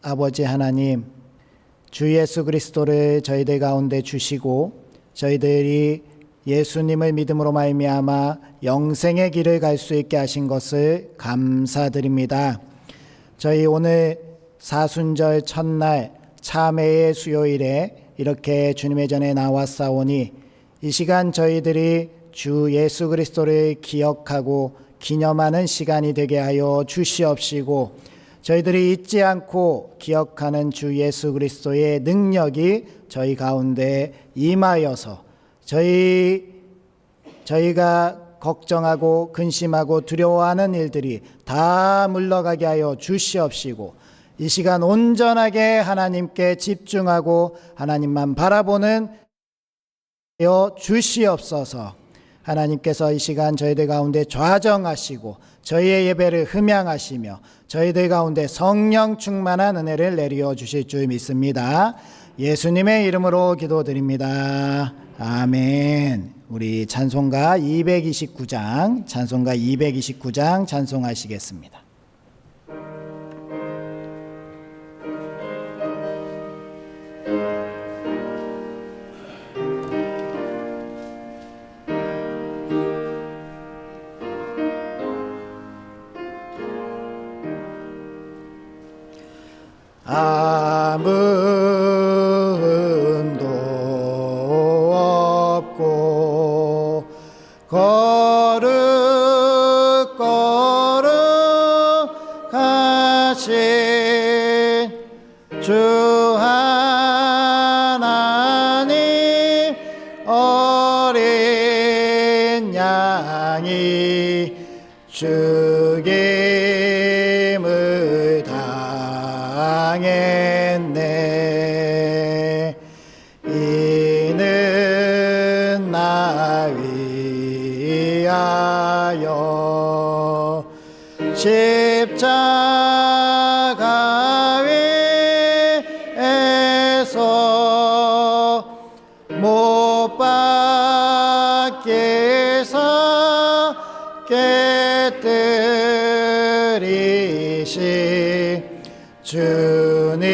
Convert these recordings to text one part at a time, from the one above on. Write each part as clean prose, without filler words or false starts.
아버지 하나님, 주 예수 그리스도를 저희들 가운데 주시고 저희들이 예수님을 믿음으로 말미암아 영생의 길을 갈 수 있게 하신 것을 감사드립니다. 저희 오늘 사순절 첫날 참회의 수요일에 이렇게 주님의 전에 나왔사오니 이 시간 저희들이 주 예수 그리스도를 기억하고 기념하는 시간이 되게 하여 주시옵시고, 저희들이 잊지 않고 기억하는 주 예수 그리스도의 능력이 저희 가운데 임하여서 저희가 걱정하고 근심하고 두려워하는 일들이 다 물러가게 하여 주시옵시고, 이 시간 온전하게 하나님께 집중하고 하나님만 바라보는 하여 주시옵소서. 하나님께서 이 시간 저희들 가운데 좌정하시고 저희의 예배를 흠양하시며 저희들 가운데 성령 충만한 은혜를 내려 주실 줄 믿습니다. 예수님의 이름으로 기도드립니다. 아멘. 우리 찬송가 229장 찬송하시겠습니다. 아무음도 없고 거룩 하신 주 하나님, 어린 양이 죽임을 당했네. 이는 나 위하여 십자가 위에서 못 박혀서 깨뜨리신 주님의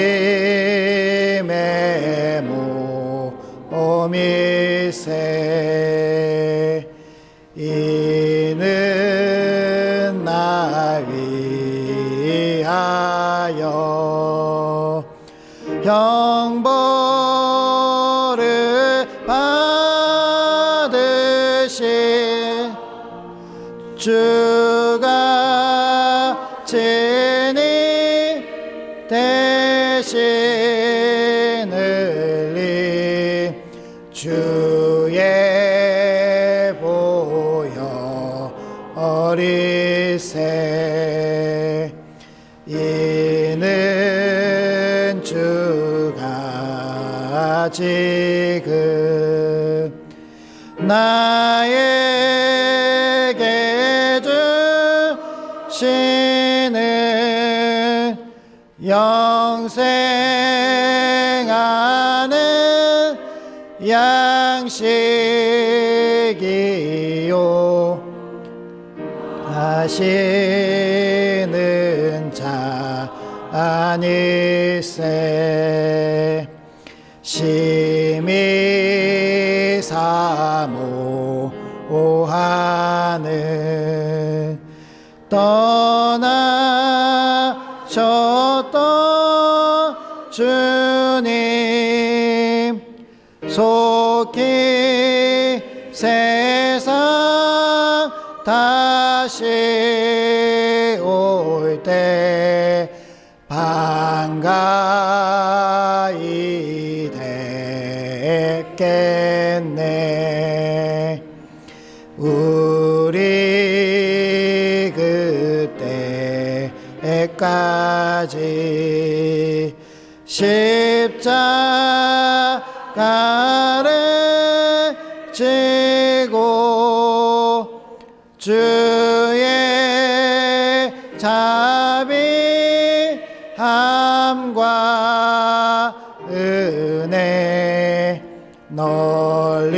몸이세. 이는 나 위하여 형벌을 받으신 주가 친히 대신 흘린 주의 보혈 어리세. 이는 주가 지금 나에게 주시는 영생하는 양식이요 하시는 자 아니세. 심히 사모하는 떠나셨던 주님, 속히 세상 다시 올 때 반가이 됐겠네. 우리 그때까지 십자가를 지고 주의 자비함과 은혜 널리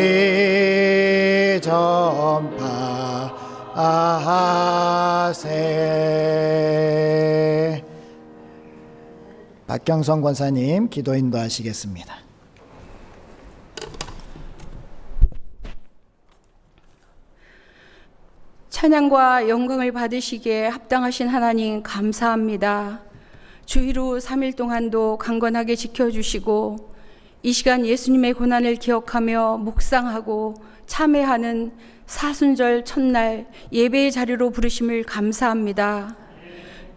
전파하세. 박경성 권사님 기도 인도하시겠습니다. 찬양과 영광을 받으시기에 합당하신 하나님 감사합니다. 주의로 3일 동안도 강건하게 지켜주시고 이 시간 예수님의 고난을 기억하며 묵상하고 참회하는 사순절 첫날 예배의 자리로 부르심을 감사합니다.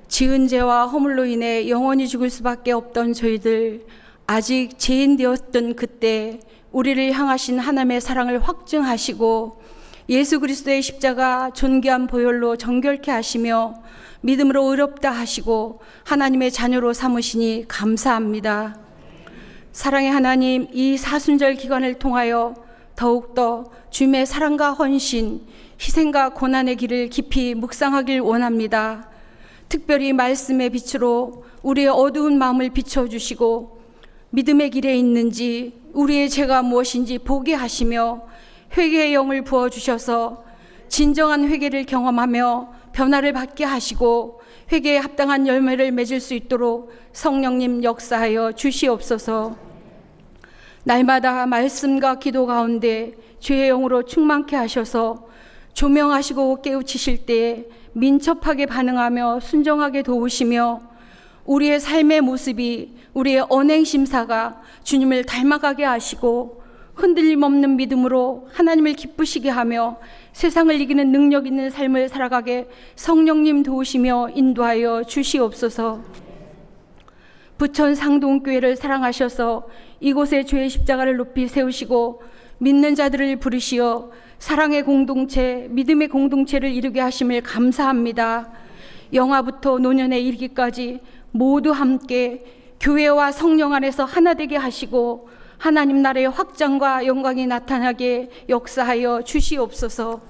지은 죄와 허물로 인해 영원히 죽을 수밖에 없던 저희들, 아직 죄인 되었던 그때 우리를 향하신 하나님의 사랑을 확증하시고 예수 그리스도의 십자가 존귀한 보혈로 정결케 하시며 믿음으로 의롭다 하시고 하나님의 자녀로 삼으시니 감사합니다. 사랑의 하나님, 이 사순절 기간을 통하여 더욱더 주님의 사랑과 헌신, 희생과 고난의 길을 깊이 묵상하길 원합니다. 특별히 말씀의 빛으로 우리의 어두운 마음을 비춰주시고 믿음의 길에 있는지 우리의 죄가 무엇인지 보게 하시며 회개의 영을 부어주셔서 진정한 회개를 경험하며 변화를 받게 하시고 회개에 합당한 열매를 맺을 수 있도록 성령님 역사하여 주시옵소서. 날마다 말씀과 기도 가운데 주의 영으로 충만케 하셔서 조명하시고 깨우치실 때에 민첩하게 반응하며 순종하게 도우시며 우리의 삶의 모습이, 우리의 언행심사가 주님을 닮아가게 하시고 흔들림 없는 믿음으로 하나님을 기쁘시게 하며 세상을 이기는 능력 있는 삶을 살아가게 성령님 도우시며 인도하여 주시옵소서. 부천 상동교회를 사랑하셔서 이곳에 주의 십자가를 높이 세우시고 믿는 자들을 부르시어 사랑의 공동체, 믿음의 공동체를 이루게 하심을 감사합니다. 영아부터 노년에 이르기까지 모두 함께 교회와 성령 안에서 하나 되게 하시고 하나님 나라의 확장과 영광이 나타나게 역사하여 주시옵소서.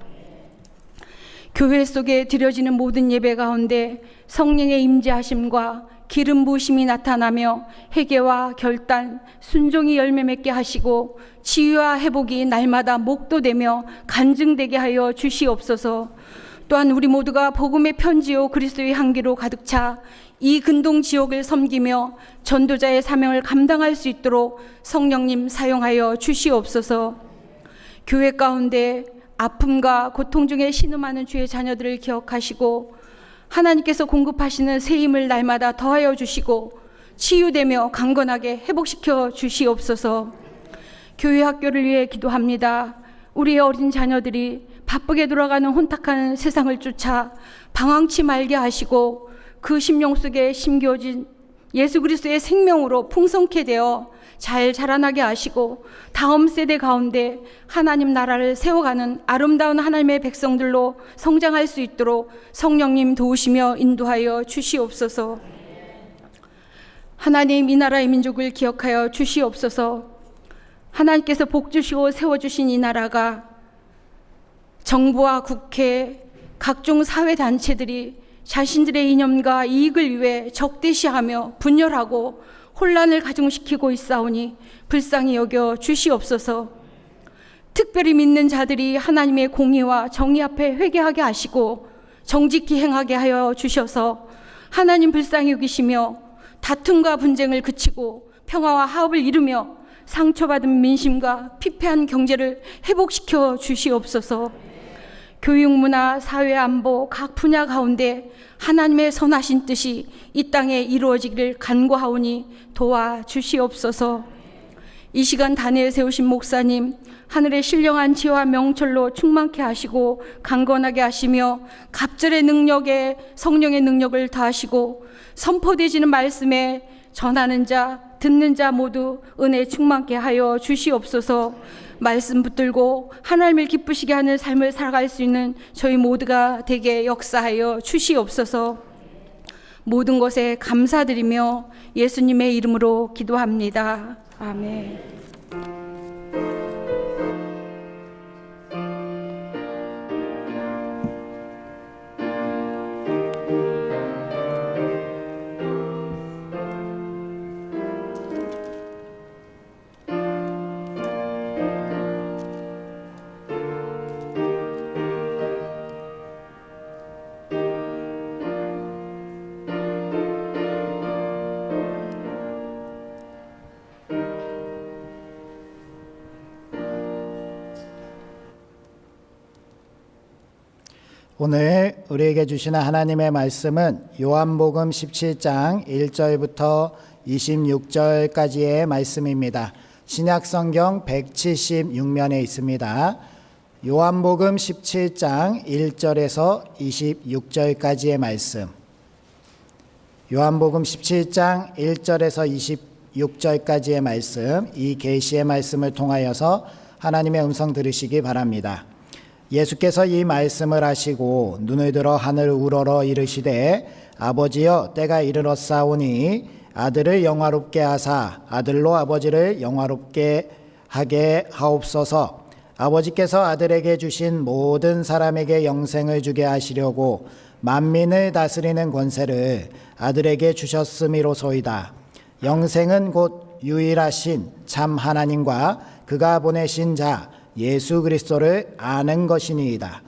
교회 속에 드려지는 모든 예배 가운데 성령의 임재하심과 기름 부으심이 나타나며 회개와 결단, 순종이 열매 맺게 하시고 치유와 회복이 날마다 목도되며 간증되게 하여 주시옵소서. 또한 우리 모두가 복음의 편지요 그리스도의 향기로 가득 차 이 근동 지역을 섬기며 전도자의 사명을 감당할 수 있도록 성령님 사용하여 주시옵소서. 교회 가운데 아픔과 고통 중에 신음하는 주의 자녀들을 기억하시고 하나님께서 공급하시는 새 힘을 날마다 더하여 주시고 치유되며 강건하게 회복시켜 주시옵소서. 교회 학교를 위해 기도합니다. 우리의 어린 자녀들이 바쁘게 돌아가는 혼탁한 세상을 쫓아 방황치 말게 하시고 그 심령 속에 심겨진 예수 그리스도의 생명으로 풍성케 되어 잘 자라나게 하시고 다음 세대 가운데 하나님 나라를 세워가는 아름다운 하나님의 백성들로 성장할 수 있도록 성령님 도우시며 인도하여 주시옵소서. 하나님, 이 나라의 민족을 기억하여 주시옵소서. 하나님께서 복 주시고 세워주신 이 나라가 정부와 국회, 각종 사회단체들이 자신들의 이념과 이익을 위해 적대시하며 분열하고 혼란을 가중시키고 있사오니 불쌍히 여겨 주시옵소서. 특별히 믿는 자들이 하나님의 공의와 정의 앞에 회개하게 하시고 정직히 행하게 하여 주셔서 하나님 불쌍히 여기시며 다툼과 분쟁을 그치고 평화와 화합을 이루며 상처받은 민심과 피폐한 경제를 회복시켜 주시옵소서. 교육, 문화, 사회, 안보 각 분야 가운데 하나님의 선하신 뜻이 이 땅에 이루어지기를 간구하오니 도와주시옵소서. 이 시간 단위에 세우신 목사님, 하늘의 신령한 지혜와 명철로 충만케 하시고 강건하게 하시며 갑절의 능력에 성령의 능력을 다하시고 선포되지는 말씀에 전하는 자, 듣는 자 모두 은혜 충만케 하여 주시옵소서. 말씀 붙들고 하나님을 기쁘시게 하는 삶을 살아갈 수 있는 저희 모두가 되게 역사하여 주시옵소서. 모든 것에 감사드리며 예수님의 이름으로 기도합니다. 아멘. 오늘 우리에게 주시는 하나님의 말씀은 요한복음 17장 1절부터 26절까지의 말씀입니다. 신약성경 176면에 있습니다. 요한복음 17장 1절에서 26절까지의 말씀. 요한복음 17장 1절에서 26절까지의 말씀, 이 계시의 말씀을 통하여서 하나님의 음성 들으시기 바랍니다. 예수께서 이 말씀을 하시고 눈을 들어 하늘을 우러러 이르시되 아버지여 때가 이르렀사오니 아들을 영화롭게 하사 아들로 아버지를 영화롭게 하게 하옵소서. 아버지께서 아들에게 주신 모든 사람에게 영생을 주게 하시려고 만민을 다스리는 권세를 아들에게 주셨음이로소이다. 영생은 곧 유일하신 참 하나님과 그가 보내신 자 예수 그리스도를 아는 것이니이다.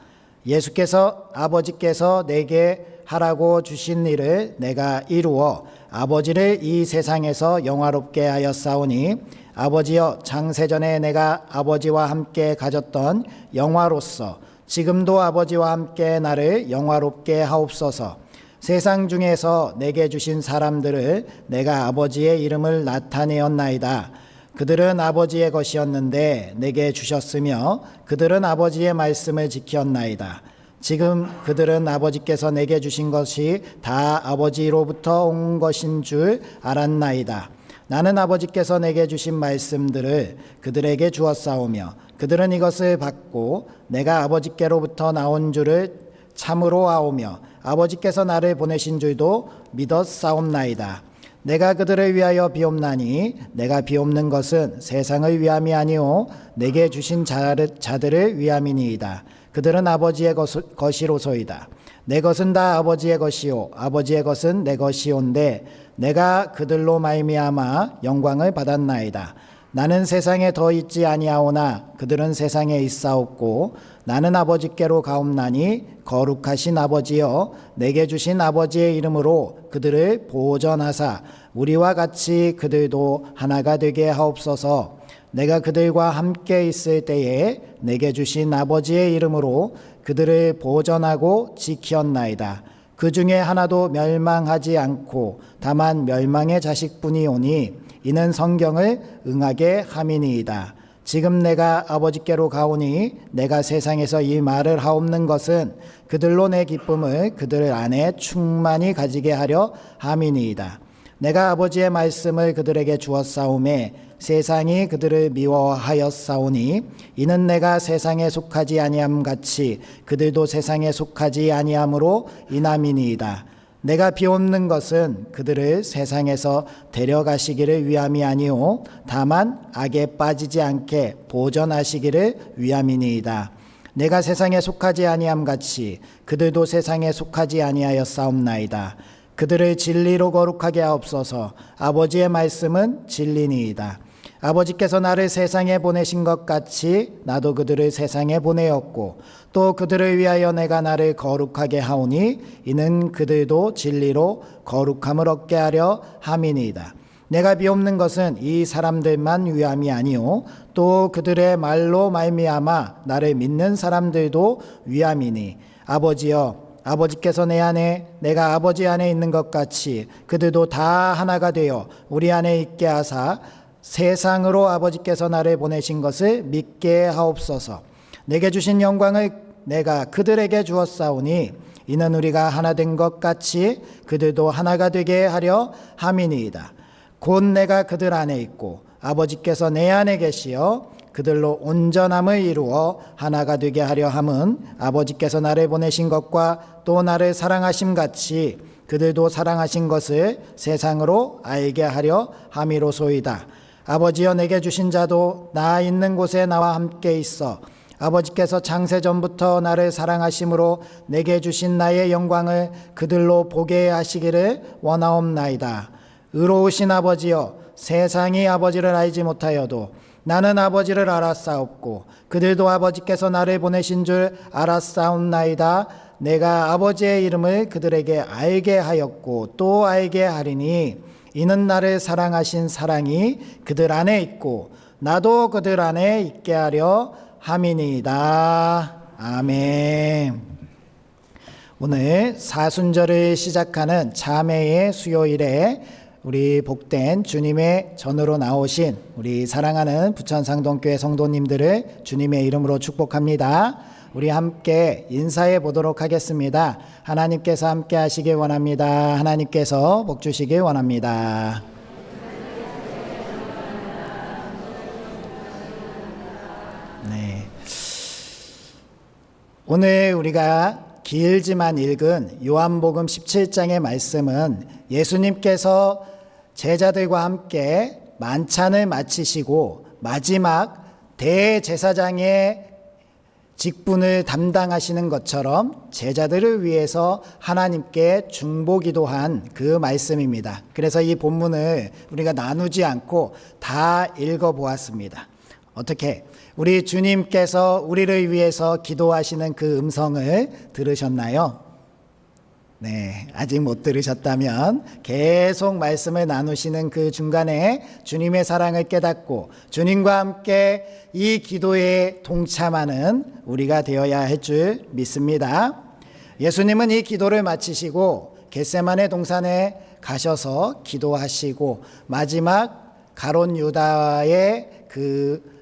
예수께서 아버지께서 내게 하라고 주신 일을 내가 이루어 아버지를 이 세상에서 영화롭게 하였사오니 아버지여 창세전에 내가 아버지와 함께 가졌던 영화로서 지금도 아버지와 함께 나를 영화롭게 하옵소서. 세상 중에서 내게 주신 사람들을 내가 아버지의 이름을 나타내었나이다. 그들은 아버지의 것이었는데 내게 주셨으며 그들은 아버지의 말씀을 지켰나이다. 지금 그들은 아버지께서 내게 주신 것이 다 아버지로부터 온 것인 줄 알았나이다. 나는 아버지께서 내게 주신 말씀들을 그들에게 주었사오며 그들은 이것을 받고 내가 아버지께로부터 나온 줄을 참으로 아오며 아버지께서 나를 보내신 줄도 믿었사옵나이다. 내가 그들을 위하여 비옵나니 내가 비옵는 것은 세상을 위함이 아니오 내게 주신 자들을 위함이니이다. 그들은 아버지의 것이로소이다. 내 것은 다 아버지의 것이요 아버지의 것은 내 것이온데 내가 그들로 말미암아 영광을 받았나이다. 나는 세상에 더 있지 아니하오나 그들은 세상에 있사옵고 나는 아버지께로 가옵나니 거룩하신 아버지여 내게 주신 아버지의 이름으로 그들을 보전하사 우리와 같이 그들도 하나가 되게 하옵소서. 내가 그들과 함께 있을 때에 내게 주신 아버지의 이름으로 그들을 보전하고 지켰나이다. 그 중에 하나도 멸망하지 않고 다만 멸망의 자식뿐이 오니 이는 성경을 응하게 함이니이다. 지금 내가 아버지께로 가오니 내가 세상에서 이 말을 하옵는 것은 그들로 내 기쁨을 그들 안에 충만히 가지게 하려 함이니이다. 내가 아버지의 말씀을 그들에게 주었사오매 세상이 그들을 미워하였사오니 이는 내가 세상에 속하지 아니함 같이 그들도 세상에 속하지 아니함으로 인함이니이다. 내가 비옵는 것은 그들을 세상에서 데려가시기를 위함이 아니오 다만 악에 빠지지 않게 보전하시기를 위함이니이다. 내가 세상에 속하지 아니함 같이 그들도 세상에 속하지 아니하였사옵나이다. 그들을 진리로 거룩하게 하옵소서. 아버지의 말씀은 진리니이다. 아버지께서 나를 세상에 보내신 것 같이 나도 그들을 세상에 보내었고 또 그들을 위하여 내가 나를 거룩하게 하오니 이는 그들도 진리로 거룩함을 얻게 하려 함이니이다. 내가 비옵는 것은 이 사람들만 위함이 아니오 또 그들의 말로 말미암아 나를 믿는 사람들도 위함이니 아버지여 아버지께서 내 안에 내가 아버지 안에 있는 것 같이 그들도 다 하나가 되어 우리 안에 있게 하사 세상으로 아버지께서 나를 보내신 것을 믿게 하옵소서. 내게 주신 영광을 내가 그들에게 주었사오니 이는 우리가 하나 된 것 같이 그들도 하나가 되게 하려 함이니이다. 곧 내가 그들 안에 있고 아버지께서 내 안에 계시어 그들로 온전함을 이루어 하나가 되게 하려 함은 아버지께서 나를 보내신 것과 또 나를 사랑하심 같이 그들도 사랑하신 것을 세상으로 알게 하려 함이로소이다. 아버지여 내게 주신 자도 나 있는 곳에 나와 함께 있어 아버지께서 창세전부터 나를 사랑하심으로 내게 주신 나의 영광을 그들로 보게 하시기를 원하옵나이다. 의로우신 아버지여 세상이 아버지를 알지 못하여도 나는 아버지를 알았사옵고 그들도 아버지께서 나를 보내신 줄 알았사옵나이다. 내가 아버지의 이름을 그들에게 알게 하였고 또 알게 하리니 이는 나를 사랑하신 사랑이 그들 안에 있고 나도 그들 안에 있게 하려 함이니이다. 아멘. 오늘 사순절을 시작하는 참회의 수요일에 우리 복된 주님의 전으로 나오신 우리 사랑하는 부천상동교회 성도님들을 주님의 이름으로 축복합니다. 우리 함께 인사해 보도록 하겠습니다. 하나님께서 함께 하시길 원합니다. 하나님께서 복 주시길 원합니다. 네. 오늘 우리가 길지만 읽은 요한복음 17장의 말씀은 예수님께서 제자들과 함께 만찬을 마치시고 마지막 대제사장의 직분을 담당하시는 것처럼 제자들을 위해서 하나님께 중보기도한 그 말씀입니다. 그래서 이 본문을 우리가 나누지 않고 다 읽어보았습니다. 어떻게? 우리 주님께서 우리를 위해서 기도하시는 그 음성을 들으셨나요? 네, 아직 못 들으셨다면 계속 말씀을 나누시는 그 중간에 주님의 사랑을 깨닫고 주님과 함께 이 기도에 동참하는 우리가 되어야 할 줄 믿습니다. 예수님은 이 기도를 마치시고 겟세마네 동산에 가셔서 기도하시고 마지막 가롯 유다의 그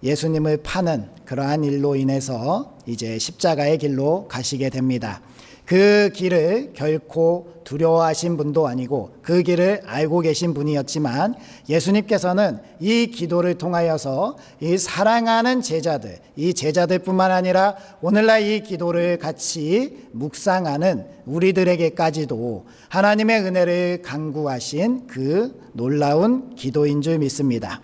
예수님을 파는 그러한 일로 인해서 이제 십자가의 길로 가시게 됩니다. 그 길을 결코 두려워하신 분도 아니고 그 길을 알고 계신 분이었지만 예수님께서는 이 기도를 통하여서 이 사랑하는 제자들, 이 제자들뿐만 아니라 오늘날 이 기도를 같이 묵상하는 우리들에게까지도 하나님의 은혜를 간구하신 그 놀라운 기도인 줄 믿습니다.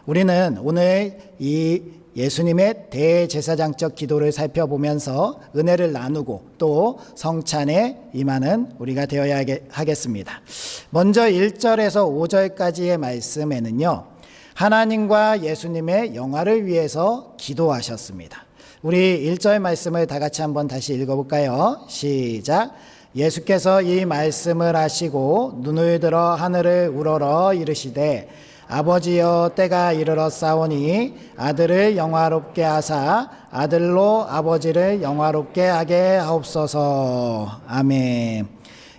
우리는 오늘 이 예수님의 대제사장적 기도를 살펴보면서 은혜를 나누고 또 성찬에 임하는 우리가 되어야 하겠습니다. 먼저 1절에서 5절까지의 말씀에는요, 하나님과 예수님의 영화를 위해서 기도하셨습니다. 우리 1절 말씀을 다 같이 한번 다시 읽어볼까요? 시작. 예수께서 이 말씀을 하시고 눈을 들어 하늘을 우러러 이르시되 아버지여 때가 이르러 싸우니 아들을 영화롭게 하사 아들로 아버지를 영화롭게 하게 하옵소서. 아멘.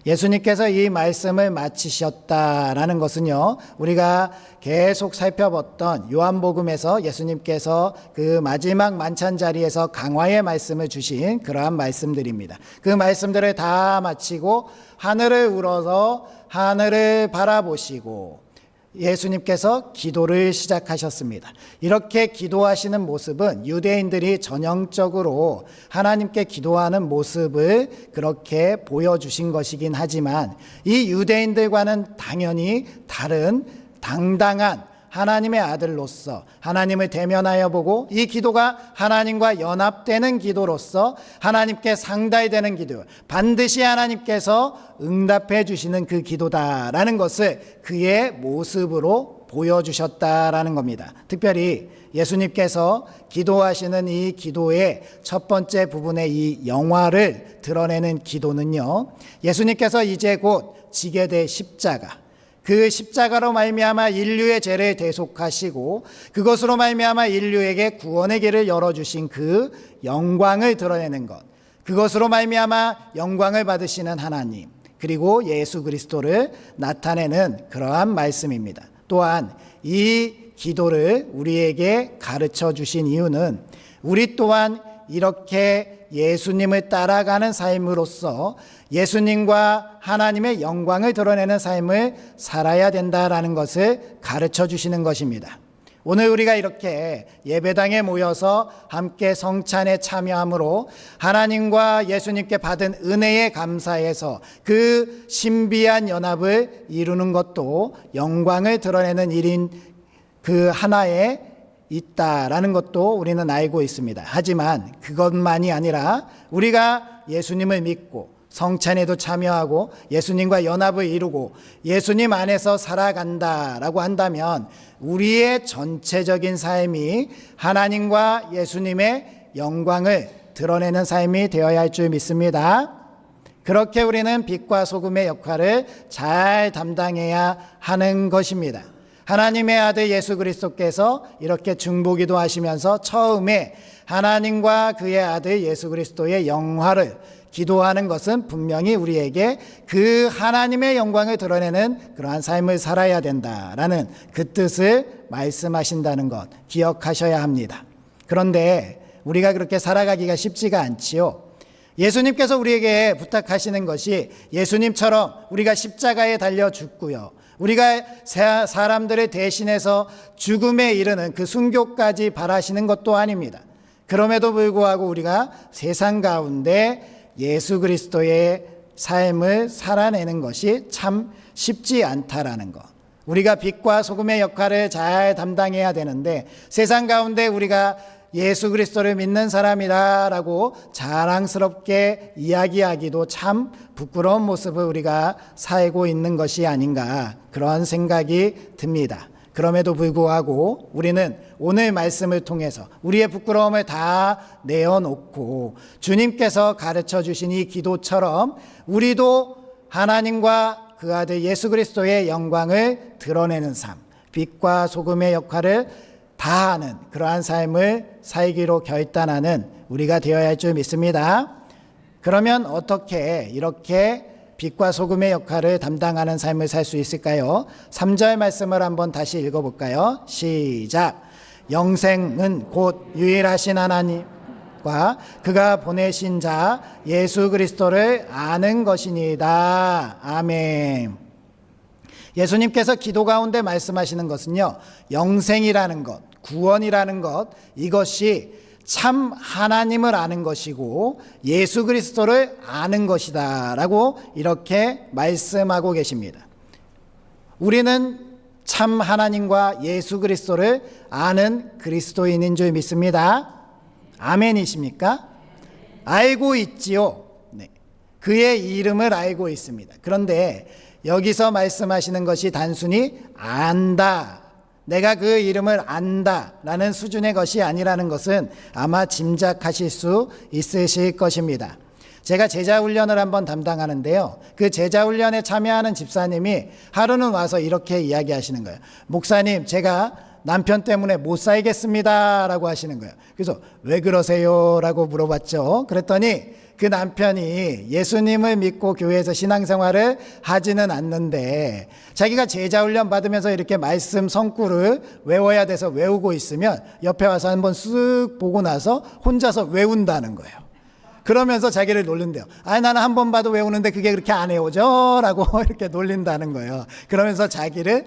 예수님께서 이 말씀을 마치셨다라는 것은요, 우리가 계속 살펴봤던 요한복음에서 예수님께서 그 마지막 만찬 자리에서 강화의 말씀을 주신 그러한 말씀들입니다. 그 말씀들을 다 마치고 하늘을 우러서 하늘을 바라보시고 예수님께서 기도를 시작하셨습니다. 이렇게 기도하시는 모습은 유대인들이 전형적으로 하나님께 기도하는 모습을 그렇게 보여주신 것이긴 하지만 이 유대인들과는 당연히 다른 당당한 하나님의 아들로서 하나님을 대면하여 보고 이 기도가 하나님과 연합되는 기도로서 하나님께 상달되는 기도, 반드시 하나님께서 응답해 주시는 그 기도다라는 것을 그의 모습으로 보여주셨다라는 겁니다. 특별히 예수님께서 기도하시는 이 기도의 첫 번째 부분의 이 영화를 드러내는 기도는요, 예수님께서 이제 곧 지게 될 십자가, 그 십자가로 말미암아 인류의 죄를 대속하시고 그것으로 말미암아 인류에게 구원의 길을 열어주신 그 영광을 드러내는 것, 그것으로 말미암아 영광을 받으시는 하나님, 그리고 예수 그리스도를 나타내는 그러한 말씀입니다. 또한 이 기도를 우리에게 가르쳐 주신 이유는 우리 또한 이렇게 예수님을 따라가는 삶으로서 예수님과 하나님의 영광을 드러내는 삶을 살아야 된다라는 것을 가르쳐 주시는 것입니다. 오늘 우리가 이렇게 예배당에 모여서 함께 성찬에 참여함으로 하나님과 예수님께 받은 은혜에 감사해서 그 신비한 연합을 이루는 것도 영광을 드러내는 일인 그 하나에 있다라는 것도 우리는 알고 있습니다. 하지만 그것만이 아니라 우리가 예수님을 믿고 성찬에도 참여하고 예수님과 연합을 이루고 예수님 안에서 살아간다라고 한다면 우리의 전체적인 삶이 하나님과 예수님의 영광을 드러내는 삶이 되어야 할 줄 믿습니다. 그렇게 우리는 빛과 소금의 역할을 잘 담당해야 하는 것입니다. 하나님의 아들 예수 그리스도께서 이렇게 중보기도 하시면서 처음에 하나님과 그의 아들 예수 그리스도의 영화를 기도하는 것은 분명히 우리에게 그 하나님의 영광을 드러내는 그러한 삶을 살아야 된다라는 그 뜻을 말씀하신다는 것 기억하셔야 합니다. 그런데 우리가 그렇게 살아가기가 쉽지가 않지요. 예수님께서 우리에게 부탁하시는 것이 예수님처럼 우리가 십자가에 달려 죽고요, 우리가 사람들을 대신해서 죽음에 이르는 그 순교까지 바라시는 것도 아닙니다. 그럼에도 불구하고 우리가 세상 가운데 예수 그리스도의 삶을 살아내는 것이 참 쉽지 않다라는 것. 우리가 빛과 소금의 역할을 잘 담당해야 되는데 세상 가운데 우리가 예수 그리스도를 믿는 사람이다라고 자랑스럽게 이야기하기도 참 부끄러운 모습을 우리가 살고 있는 것이 아닌가, 그런 생각이 듭니다. 그럼에도 불구하고 우리는 오늘 말씀을 통해서 우리의 부끄러움을 다 내어놓고 주님께서 가르쳐 주신 이 기도처럼 우리도 하나님과 그 아들 예수 그리스도의 영광을 드러내는 삶, 빛과 소금의 역할을 다하는 그러한 삶을 살기로 결단하는 우리가 되어야 할 줄 믿습니다. 그러면 어떻게 이렇게 빛과 소금의 역할을 담당하는 삶을 살 수 있을까요? 3절 말씀을 한번 다시 읽어볼까요? 시작. 영생은 곧 유일하신 하나님과 그가 보내신 자 예수 그리스도를 아는 것이니이다. 아멘. 예수님께서 기도 가운데 말씀하시는 것은요, 영생이라는 것, 구원이라는 것, 이것이 참 하나님을 아는 것이고 예수 그리스도를 아는 것이다 라고 이렇게 말씀하고 계십니다. 우리는 참 하나님과 예수 그리스도를 아는 그리스도인인 줄 믿습니다. 아멘이십니까? 알고 있지요. 네. 그의 이름을 알고 있습니다. 그런데 여기서 말씀하시는 것이 단순히 안다, 내가 그 이름을 안다 라는 수준의 것이 아니라는 것은 아마 짐작하실 수 있으실 것입니다. 제가 제자훈련을 한번 담당하는데요, 그 제자훈련에 참여하는 집사님이 하루는 와서 이렇게 이야기하시는 거예요. 목사님, 제가 남편 때문에 못 살겠습니다 라고 하시는 거예요. 그래서 왜 그러세요? 라고 물어봤죠. 그랬더니 그 남편이 예수님을 믿고 교회에서 신앙생활을 하지는 않는데 자기가 제자훈련 받으면서 이렇게 말씀 성구를 외워야 돼서 외우고 있으면 옆에 와서 한번 쓱 보고 나서 혼자서 외운다는 거예요. 그러면서 자기를 놀린대요. 나는 한 번 봐도 외우는데 그게 그렇게 안 외워져? 라고 이렇게 놀린다는 거예요. 그러면서 자기를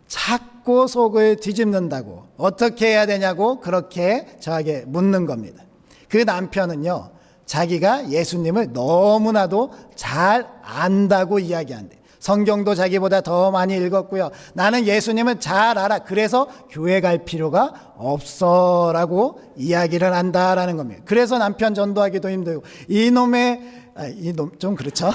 자꾸 속을 뒤집는다고, 어떻게 해야 되냐고 그렇게 저에게 묻는 겁니다. 그 남편은요, 자기가 예수님을 너무나도 잘 안다고 이야기한대. 성경도 자기보다 더 많이 읽었고요, 나는 예수님을 잘 알아, 그래서 교회 갈 필요가 없어 라고 이야기를 한다라는 겁니다. 그래서 남편 전도하기도 힘들고 이놈 좀 그렇죠.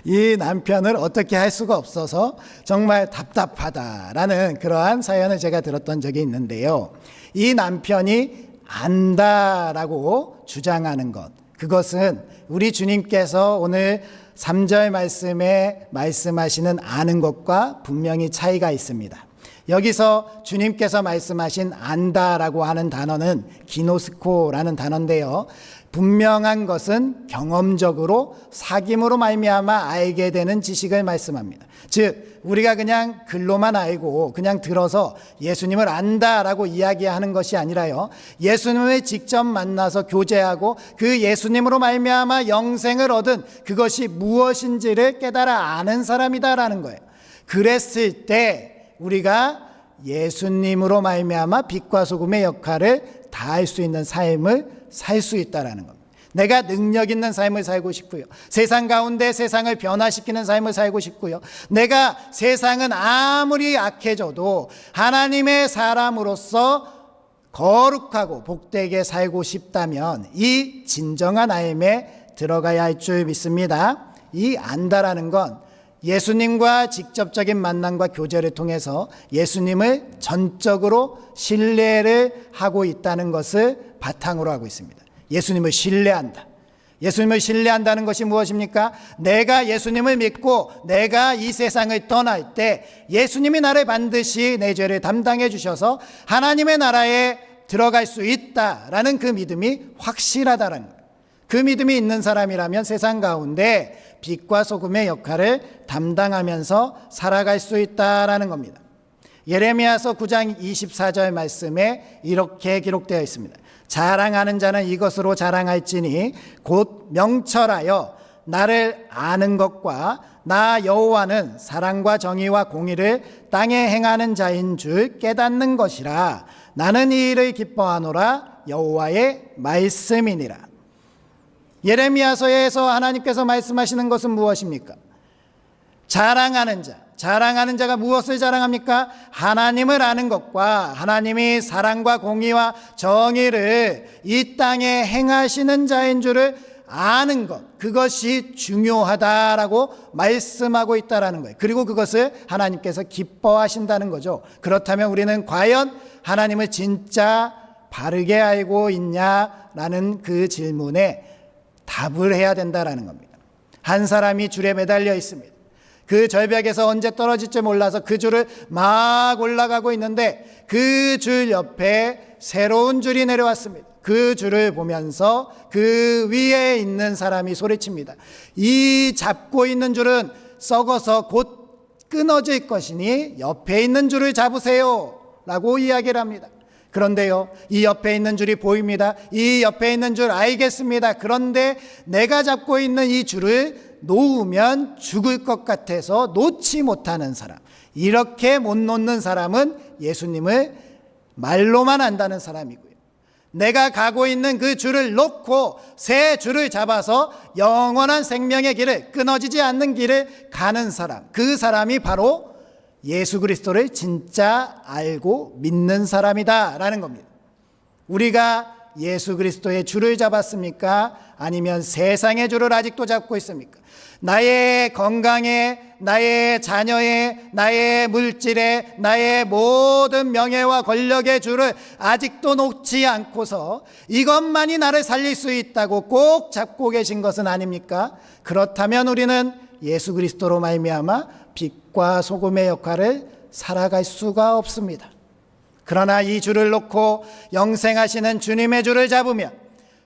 이 남편을 어떻게 할 수가 없어서 정말 답답하다라는 그러한 사연을 제가 들었던 적이 있는데요, 이 남편이 안다라고 주장하는 것, 그것은 우리 주님께서 오늘 3절 말씀에 말씀하시는 아는 것과 분명히 차이가 있습니다. 여기서 주님께서 말씀하신 안다라고 하는 단어는 기노스코라는 단어인데요, 분명한 것은 경험적으로 사귐으로 말미암아 알게 되는 지식을 말씀합니다. 즉 우리가 그냥 글로만 알고 그냥 들어서 예수님을 안다라고 이야기하는 것이 아니라요, 예수님을 직접 만나서 교제하고 그 예수님으로 말미암아 영생을 얻은 그것이 무엇인지를 깨달아 아는 사람이다라는 거예요. 그랬을 때 우리가 예수님으로 말미암아 빛과 소금의 역할을 다할 수 있는 삶을 살 수 있다라는 겁니다. 내가 능력 있는 삶을 살고 싶고요, 세상 가운데 세상을 변화시키는 삶을 살고 싶고요, 내가 세상은 아무리 악해져도 하나님의 사람으로서 거룩하고 복되게 살고 싶다면 이 진정한 삶에 들어가야 할 줄 믿습니다. 이 안다라는 건 예수님과 직접적인 만남과 교제를 통해서 예수님을 전적으로 신뢰를 하고 있다는 것을 바탕으로 하고 있습니다. 예수님을 신뢰한다. 예수님을 신뢰한다는 것이 무엇입니까? 내가 예수님을 믿고 내가 이 세상을 떠날 때 예수님이 나를 반드시 내 죄를 담당해 주셔서 하나님의 나라에 들어갈 수 있다라는 그 믿음이 확실하다는 거예요. 그 믿음이 있는 사람이라면 세상 가운데 빛과 소금의 역할을 담당하면서 살아갈 수 있다라는 겁니다. 예레미야서 9장 24절 말씀에 이렇게 기록되어 있습니다. 자랑하는 자는 이것으로 자랑할지니 곧 명철하여 나를 아는 것과 나 여호와는 사랑과 정의와 공의를 땅에 행하는 자인 줄 깨닫는 것이라. 나는 이 일을 기뻐하노라. 여호와의 말씀이니라. 예레미야서에서 하나님께서 말씀하시는 것은 무엇입니까? 자랑하는 자. 자랑하는 자가 무엇을 자랑합니까? 하나님을 아는 것과 하나님이 사랑과 공의와 정의를 이 땅에 행하시는 자인 줄을 아는 것, 그것이 중요하다라고 말씀하고 있다라는 거예요. 그리고 그것을 하나님께서 기뻐하신다는 거죠. 그렇다면 우리는 과연 하나님을 진짜 바르게 알고 있냐라는 그 질문에 답을 해야 된다라는 겁니다. 한 사람이 줄에 매달려 있습니다. 그 절벽에서 언제 떨어질지 몰라서 그 줄을 막 올라가고 있는데 그 줄 옆에 새로운 줄이 내려왔습니다. 그 줄을 보면서 그 위에 있는 사람이 소리칩니다. 이 잡고 있는 줄은 썩어서 곧 끊어질 것이니 옆에 있는 줄을 잡으세요 라고 이야기를 합니다. 그런데요, 이 옆에 있는 줄이 보입니다. 이 옆에 있는 줄 알겠습니다. 그런데 내가 잡고 있는 이 줄을 놓으면 죽을 것 같아서 놓지 못하는 사람, 이렇게 못 놓는 사람은 예수님을 말로만 안다는 사람이고요. 내가 가고 있는 그 줄을 놓고 새 줄을 잡아서 영원한 생명의 길을, 끊어지지 않는 길을 가는 사람, 그 사람이 바로 예수 그리스도를 진짜 알고 믿는 사람이다라는 겁니다. 우리가 예수 그리스도의 줄을 잡았습니까? 아니면 세상의 줄을 아직도 잡고 있습니까? 나의 건강에, 나의 자녀에, 나의 물질에, 나의 모든 명예와 권력의 줄을 아직도 놓지 않고서 이것만이 나를 살릴 수 있다고 꼭 잡고 계신 것은 아닙니까? 그렇다면 우리는 예수 그리스도로 말미암아 빛과 소금의 역할을 살아갈 수가 없습니다. 그러나 이 줄을 놓고 영생하시는 주님의 줄을 잡으면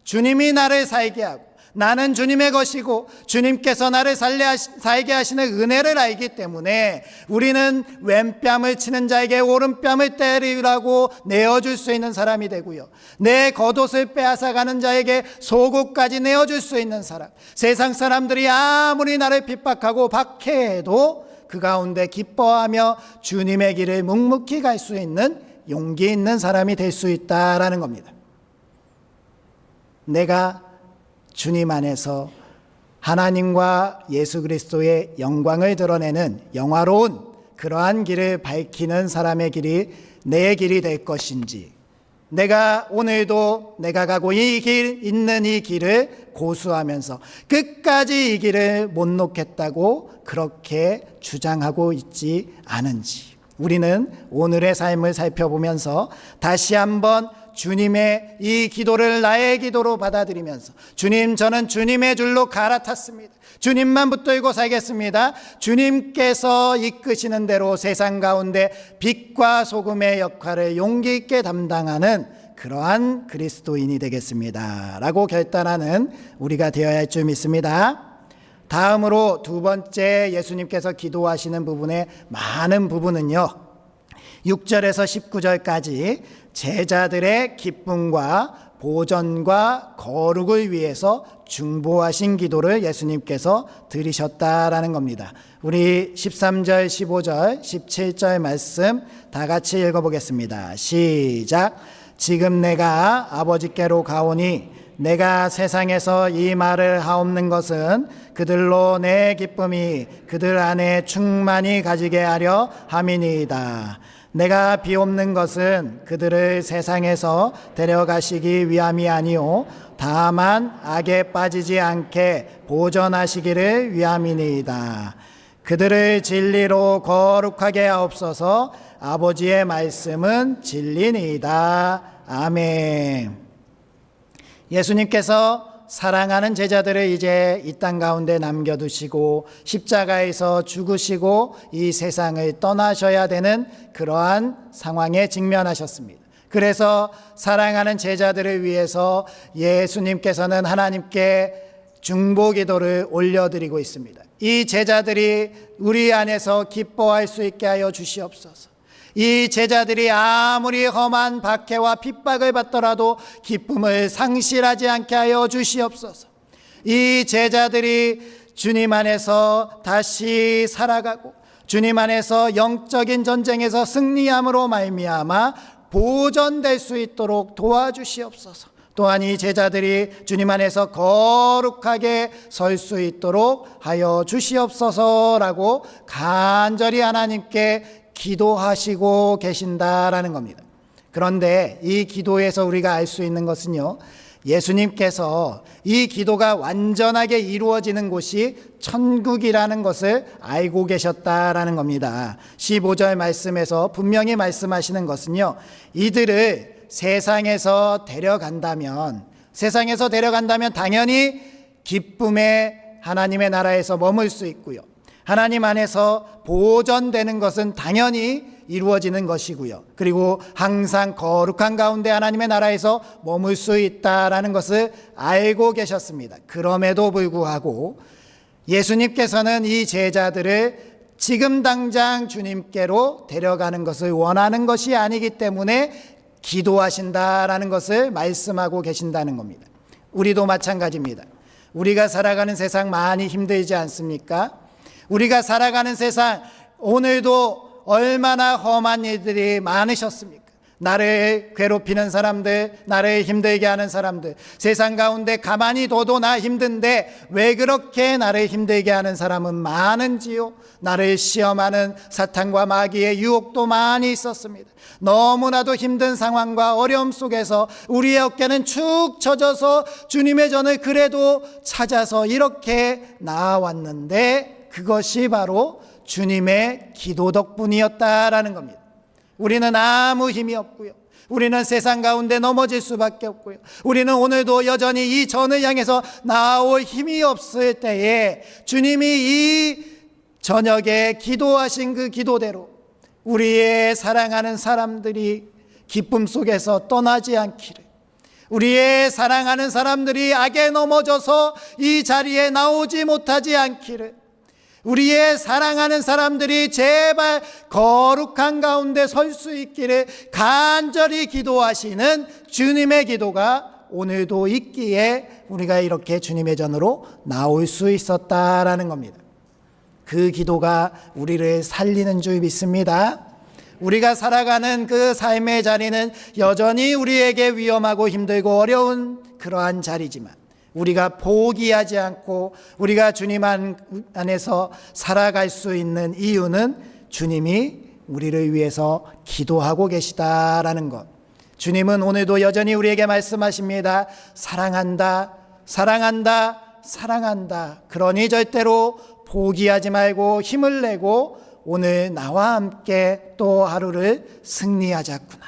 주님이 나를 살게 하고 나는 주님의 것이고 주님께서 나를 살게 하시는 은혜를 알기 때문에 우리는 왼뺨을 치는 자에게 오른뺨을 때리라고 내어줄 수 있는 사람이 되고요, 내 겉옷을 빼앗아가는 자에게 속옷까지 내어줄 수 있는 사람, 세상 사람들이 아무리 나를 핍박하고 박해해도 그 가운데 기뻐하며 주님의 길을 묵묵히 갈 수 있는 용기 있는 사람이 될 수 있다라는 겁니다. 내가 주님 안에서 하나님과 예수 그리스도의 영광을 드러내는 영화로운 그러한 길을 밝히는 사람의 길이 내 길이 될 것인지, 내가 오늘도 내가 가고 있는 이 길을 고수하면서 끝까지 이 길을 못 놓겠다고 그렇게 주장하고 있지 않은지, 우리는 오늘의 삶을 살펴보면서 다시 한번 주님의 이 기도를 나의 기도로 받아들이면서, 주님, 저는 주님의 줄로 갈아탔습니다. 주님만 붙들고 살겠습니다. 주님께서 이끄시는 대로 세상 가운데 빛과 소금의 역할을 용기 있게 담당하는 그러한 그리스도인이 되겠습니다 라고 결단하는 우리가 되어야 할 줄 믿습니다. 다음으로 두 번째 예수님께서 기도하시는 부분의 많은 부분은요, 6절에서 19절까지 제자들의 기쁨과 보전과 거룩을 위해서 중보하신 기도를 예수님께서 드리셨다라는 겁니다. 우리 13절, 15절, 17절 말씀 다 같이 읽어보겠습니다. 시작. 지금 내가 아버지께로 가오니 내가 세상에서 이 말을 하옵는 것은 그들로 내 기쁨이 그들 안에 충만히 가지게 하려 함이니이다. 내가 비옵는 것은 그들을 세상에서 데려가시기 위함이 아니오 다만 악에 빠지지 않게 보전하시기를 위함이니이다. 그들을 진리로 거룩하게 하옵소서. 아버지의 말씀은 진리니이다. 아멘. 예수님께서 사랑하는 제자들을 이제 이 땅 가운데 남겨두시고 십자가에서 죽으시고 이 세상을 떠나셔야 되는 그러한 상황에 직면하셨습니다. 그래서 사랑하는 제자들을 위해서 예수님께서는 하나님께 중보기도를 올려드리고 있습니다. 이 제자들이 우리 안에서 기뻐할 수 있게 하여 주시옵소서. 이 제자들이 아무리 험한 박해와 핍박을 받더라도 기쁨을 상실하지 않게 하여 주시옵소서. 이 제자들이 주님 안에서 다시 살아가고 주님 안에서 영적인 전쟁에서 승리함으로 말미암아 보존될 수 있도록 도와주시옵소서. 또한 이 제자들이 주님 안에서 거룩하게 설 수 있도록 하여 주시옵소서라고 간절히 하나님께 기도하시고 계신다라는 겁니다. 그런데 이 기도에서 우리가 알 수 있는 것은요, 예수님께서 이 기도가 완전하게 이루어지는 곳이 천국이라는 것을 알고 계셨다라는 겁니다. 15절 말씀에서 분명히 말씀하시는 것은요, 이들을 세상에서 데려간다면 당연히 기쁨의 하나님의 나라에서 머물 수 있고요, 하나님 안에서 보존되는 것은 당연히 이루어지는 것이고요, 그리고 항상 거룩한 가운데 하나님의 나라에서 머물 수 있다라는 것을 알고 계셨습니다. 그럼에도 불구하고 예수님께서는 이 제자들을 지금 당장 주님께로 데려가는 것을 원하는 것이 아니기 때문에 기도하신다라는 것을 말씀하고 계신다는 겁니다. 우리도 마찬가지입니다. 우리가 살아가는 세상 많이 힘들지 않습니까? 우리가 살아가는 세상 오늘도 얼마나 험한 일들이 많으셨습니까? 나를 괴롭히는 사람들, 나를 힘들게 하는 사람들, 세상 가운데 가만히 둬도 나 힘든데 왜 그렇게 나를 힘들게 하는 사람은 많은지요? 나를 시험하는 사탄과 마귀의 유혹도 많이 있었습니다. 너무나도 힘든 상황과 어려움 속에서 우리의 어깨는 축 처져서 주님의 전을 그래도 찾아서 이렇게 나아왔는데 그것이 바로 주님의 기도 덕분이었다라는 겁니다. 우리는 아무 힘이 없고요, 우리는 세상 가운데 넘어질 수밖에 없고요, 우리는 오늘도 여전히 이 전을 향해서 나올 힘이 없을 때에 주님이 이 저녁에 기도하신 그 기도대로 우리의 사랑하는 사람들이 기쁨 속에서 떠나지 않기를, 우리의 사랑하는 사람들이 악에 넘어져서 이 자리에 나오지 못하지 않기를, 우리의 사랑하는 사람들이 제발 거룩한 가운데 설 수 있기를 간절히 기도하시는 주님의 기도가 오늘도 있기에 우리가 이렇게 주님의 전으로 나올 수 있었다라는 겁니다. 그 기도가 우리를 살리는 줄 믿습니다. 우리가 살아가는 그 삶의 자리는 여전히 우리에게 위험하고 힘들고 어려운 그러한 자리지만 우리가 포기하지 않고 우리가 주님 안에서 살아갈 수 있는 이유는 주님이 우리를 위해서 기도하고 계시다라는 것. 주님은 오늘도 여전히 우리에게 말씀하십니다. 사랑한다, 사랑한다, 사랑한다. 그러니 절대로 포기하지 말고 힘을 내고 오늘 나와 함께 또 하루를 승리하자꾸나.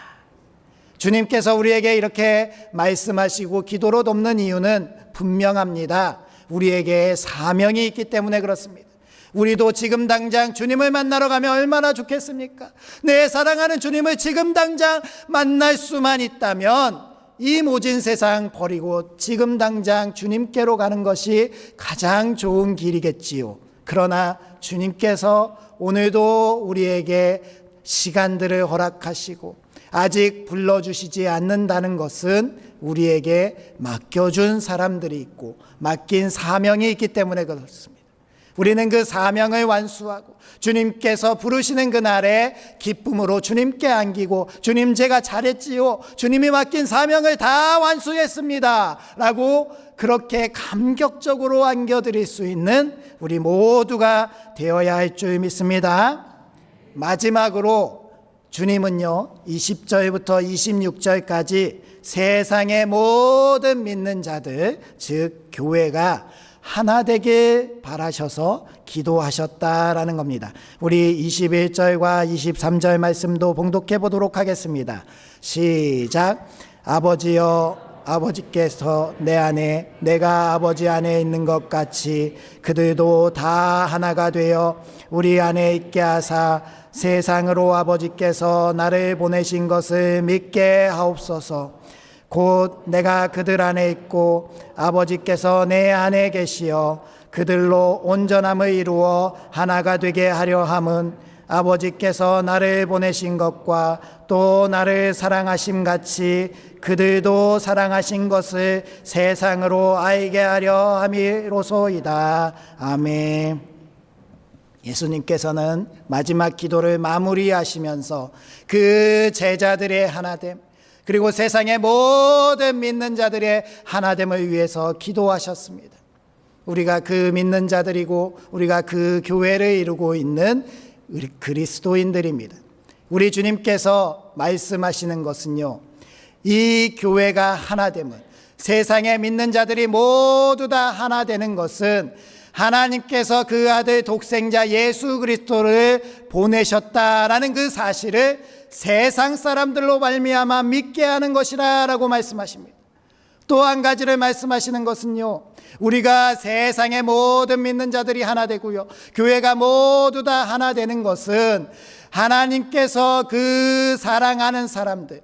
주님께서 우리에게 이렇게 말씀하시고 기도로 돕는 이유는 분명합니다. 우리에게 사명이 있기 때문에 그렇습니다. 우리도 지금 당장 주님을 만나러 가면 얼마나 좋겠습니까? 내 사랑하는 주님을 지금 당장 만날 수만 있다면 이 모진 세상 버리고 지금 당장 주님께로 가는 것이 가장 좋은 길이겠지요. 그러나 주님께서 오늘도 우리에게 시간들을 허락하시고 아직 불러주시지 않는다는 것은 우리에게 맡겨준 사람들이 있고 맡긴 사명이 있기 때문에 그렇습니다. 우리는 그 사명을 완수하고 주님께서 부르시는 그날에 기쁨으로 주님께 안기고 주님 제가 잘했지요, 주님이 맡긴 사명을 다 완수했습니다 라고 그렇게 감격적으로 안겨드릴 수 있는 우리 모두가 되어야 할 줄 믿습니다. 마지막으로 주님은요 20절부터 26절까지 세상의 모든 믿는 자들 즉 교회가 하나 되길 바라셔서 기도하셨다라는 겁니다. 우리 21절과 23절 말씀도 봉독해 보도록 하겠습니다. 시작. 아버지여, 아버지께서 내 안에 내가 아버지 안에 있는 것 같이 그들도 다 하나가 되어 우리 안에 있게 하사 세상으로 아버지께서 나를 보내신 것을 믿게 하옵소서. 곧 내가 그들 안에 있고 아버지께서 내 안에 계시어 그들로 온전함을 이루어 하나가 되게 하려 함은 아버지께서 나를 보내신 것과 또 나를 사랑하심 같이 그들도 사랑하신 것을 세상으로 알게 하려 함이로소이다. 아멘. 예수님께서는 마지막 기도를 마무리하시면서 그 제자들의 하나됨, 그리고 세상의 모든 믿는 자들의 하나됨을 위해서 기도하셨습니다. 우리가 그 믿는 자들이고 우리가 그 교회를 이루고 있는 우리 그리스도인들입니다. 우리 주님께서 말씀하시는 것은요, 이 교회가 하나됨은, 세상의 믿는 자들이 모두 다 하나 되는 것은 하나님께서 그 아들 독생자 예수 그리스도를 보내셨다라는 그 사실을 세상 사람들로 말미암아 믿게 하는 것이라고 말씀하십니다. 또 한 가지를 말씀하시는 것은요, 우리가 세상의 모든 믿는 자들이 하나 되고요, 교회가 모두 다 하나 되는 것은 하나님께서 그 사랑하는 사람들,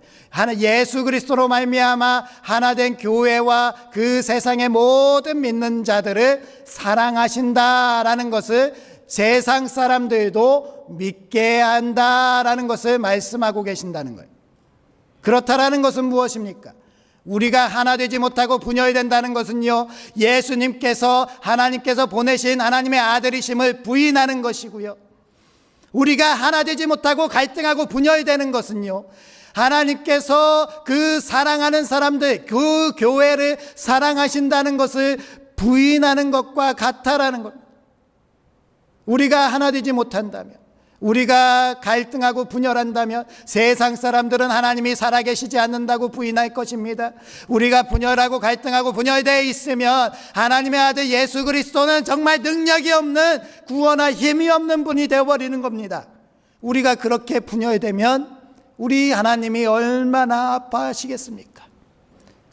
예수 그리스도로 말미암아 하나 된 교회와 그 세상의 모든 믿는 자들을 사랑하신다라는 것을 세상 사람들도 믿게 한다라는 것을 말씀하고 계신다는 거예요. 그렇다라는 것은 무엇입니까? 우리가 하나 되지 못하고 분열된다는 것은요, 예수님께서 하나님께서 보내신 하나님의 아들이심을 부인하는 것이고요, 우리가 하나 되지 못하고 갈등하고 분열되는 것은요, 하나님께서 그 사랑하는 사람들, 그 교회를 사랑하신다는 것을 부인하는 것과 같다라는 것. 우리가 하나 되지 못한다면, 우리가 갈등하고 분열한다면 세상 사람들은 하나님이 살아계시지 않는다고 부인할 것입니다. 우리가 분열하고 갈등하고 분열되어 있으면 하나님의 아들 예수 그리스도는 정말 능력이 없는, 구원할 힘이 없는 분이 되어버리는 겁니다. 우리가 그렇게 분열되면 우리 하나님이 얼마나 아파하시겠습니까?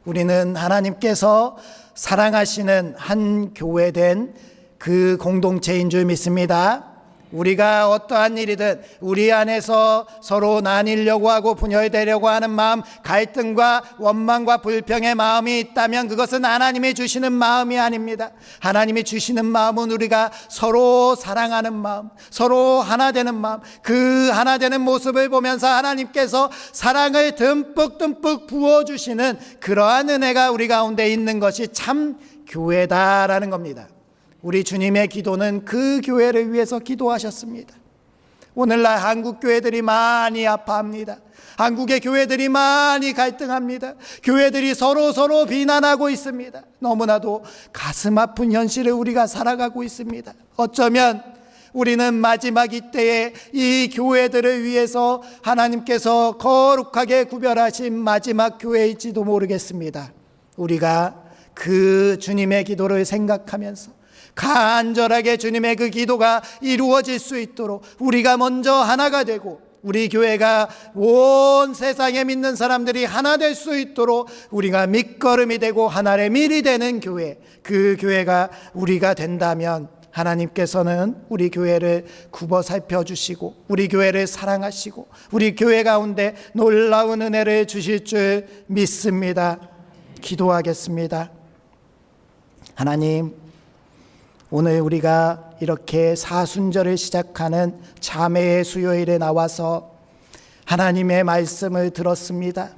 우리는 하나님께서 사랑하시는 한 교회된 그 공동체인 줄 믿습니다. 우리가 어떠한 일이든 우리 안에서 서로 나뉘려고 하고 분열되려고 하는 마음, 갈등과 원망과 불평의 마음이 있다면 그것은 하나님이 주시는 마음이 아닙니다. 하나님이 주시는 마음은 우리가 서로 사랑하는 마음, 서로 하나 되는 마음, 그 하나 되는 모습을 보면서 하나님께서 사랑을 듬뿍 부어주시는 그러한 은혜가 우리 가운데 있는 것이 참 교회다라는 겁니다. 우리 주님의 기도는 그 교회를 위해서 기도하셨습니다. 오늘날 한국 교회들이 많이 아파합니다. 한국의 교회들이 많이 갈등합니다. 교회들이 서로 비난하고 있습니다. 너무나도 가슴 아픈 현실을 우리가 살아가고 있습니다. 어쩌면 우리는 마지막 이때에 이 교회들을 위해서 하나님께서 거룩하게 구별하신 마지막 교회일지도 모르겠습니다. 우리가 그 주님의 기도를 생각하면서 간절하게 주님의 그 기도가 이루어질 수 있도록 우리가 먼저 하나가 되고 우리 교회가 온 세상에 믿는 사람들이 하나 될 수 있도록 우리가 밑거름이 되고 하나의 밀이 되는 교회, 그 교회가 우리가 된다면 하나님께서는 우리 교회를 굽어 살펴주시고 우리 교회를 사랑하시고 우리 교회 가운데 놀라운 은혜를 주실 줄 믿습니다. 기도하겠습니다. 하나님, 오늘 우리가 이렇게 사순절을 시작하는 참회의 수요일에 나와서 하나님의 말씀을 들었습니다.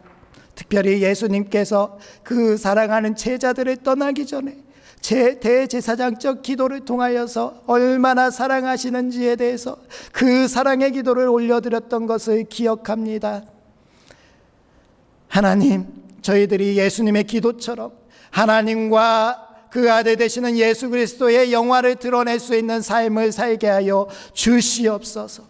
특별히 예수님께서 그 사랑하는 제자들을 떠나기 전에 대제사장적 기도를 통하여서 얼마나 사랑하시는지에 대해서 그 사랑의 기도를 올려드렸던 것을 기억합니다. 하나님, 저희들이 예수님의 기도처럼 하나님과 그 아들 되시는 예수 그리스도의 영화를 드러낼 수 있는 삶을 살게 하여 주시옵소서.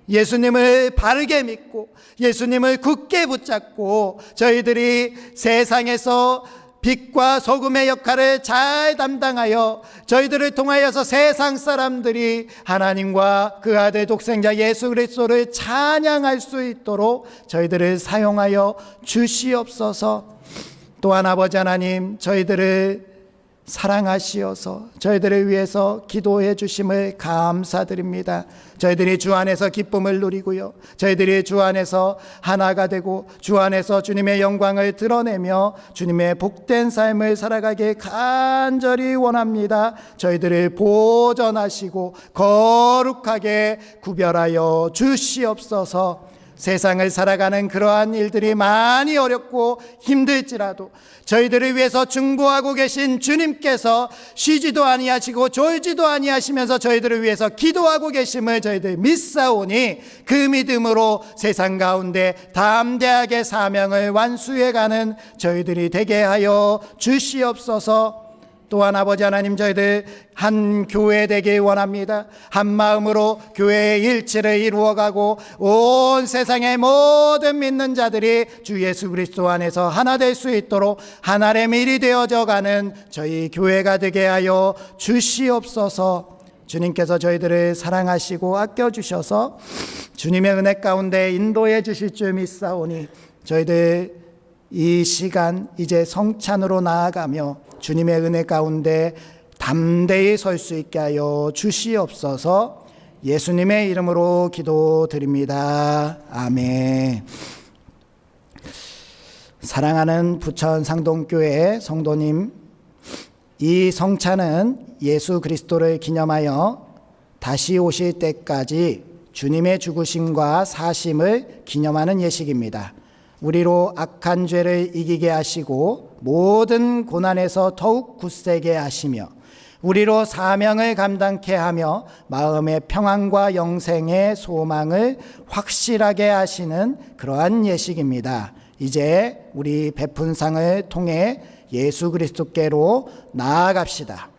예수님을 바르게 믿고 예수님을 굳게 붙잡고 저희들이 세상에서 빛과 소금의 역할을 잘 담당하여 저희들을 통하여서 세상 사람들이 하나님과 그 아들 독생자 예수 그리스도를 찬양할 수 있도록 저희들을 사용하여 주시옵소서. 또한 아버지 하나님, 저희들을 사랑하시어서 저희들을 위해서 기도해 주심을 감사드립니다. 저희들이 주 안에서 기쁨을 누리고요, 저희들이 주 안에서 하나가 되고 주 안에서 주님의 영광을 드러내며 주님의 복된 삶을 살아가길 간절히 원합니다. 저희들을 보존하시고 거룩하게 구별하여 주시옵소서. 세상을 살아가는 그러한 일들이 많이 어렵고 힘들지라도 저희들을 위해서 중보하고 계신 주님께서 쉬지도 아니하시고 졸지도 아니하시면서 저희들을 위해서 기도하고 계심을 저희들 믿사오니, 그 믿음으로 세상 가운데 담대하게 사명을 완수해가는 저희들이 되게 하여 주시옵소서. 또한 아버지 하나님, 저희들 한 교회 되길 원합니다. 한 마음으로 교회의 일치를 이루어가고 온 세상의 모든 믿는 자들이 주 예수 그리스도 안에서 하나 될 수 있도록 하나의 밀이 되어져 가는 저희 교회가 되게 하여 주시옵소서. 주님께서 저희들을 사랑하시고 아껴주셔서 주님의 은혜 가운데 인도해 주실 줄 믿사오니, 저희들 이 시간 이제 성찬으로 나아가며 주님의 은혜 가운데 담대히 설 수 있게 하여 주시옵소서. 예수님의 이름으로 기도드립니다. 아멘. 사랑하는 부천 상동교회 성도님, 이 성찬은 예수 그리스도를 기념하여 다시 오실 때까지 주님의 죽으심과 사심을 기념하는 예식입니다. 우리로 악한 죄를 이기게 하시고 모든 고난에서 더욱 굳세게 하시며 우리로 사명을 감당케 하며 마음의 평안과 영생의 소망을 확실하게 하시는 그러한 예식입니다. 이제 우리 베푼상을 통해 예수 그리스도께로 나아갑시다.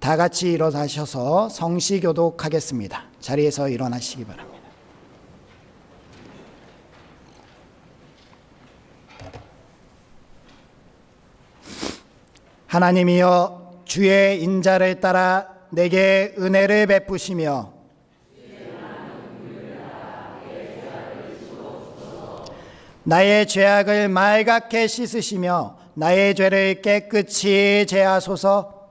다 같이 일어나셔서 성시교독하겠습니다. 자리에서 일어나시기 바랍니다. 하나님이여, 주의 인자를 따라 내게 은혜를 베푸시며 나의 죄악을 말갛게 씻으시며 나의 죄를 깨끗이 제하소서.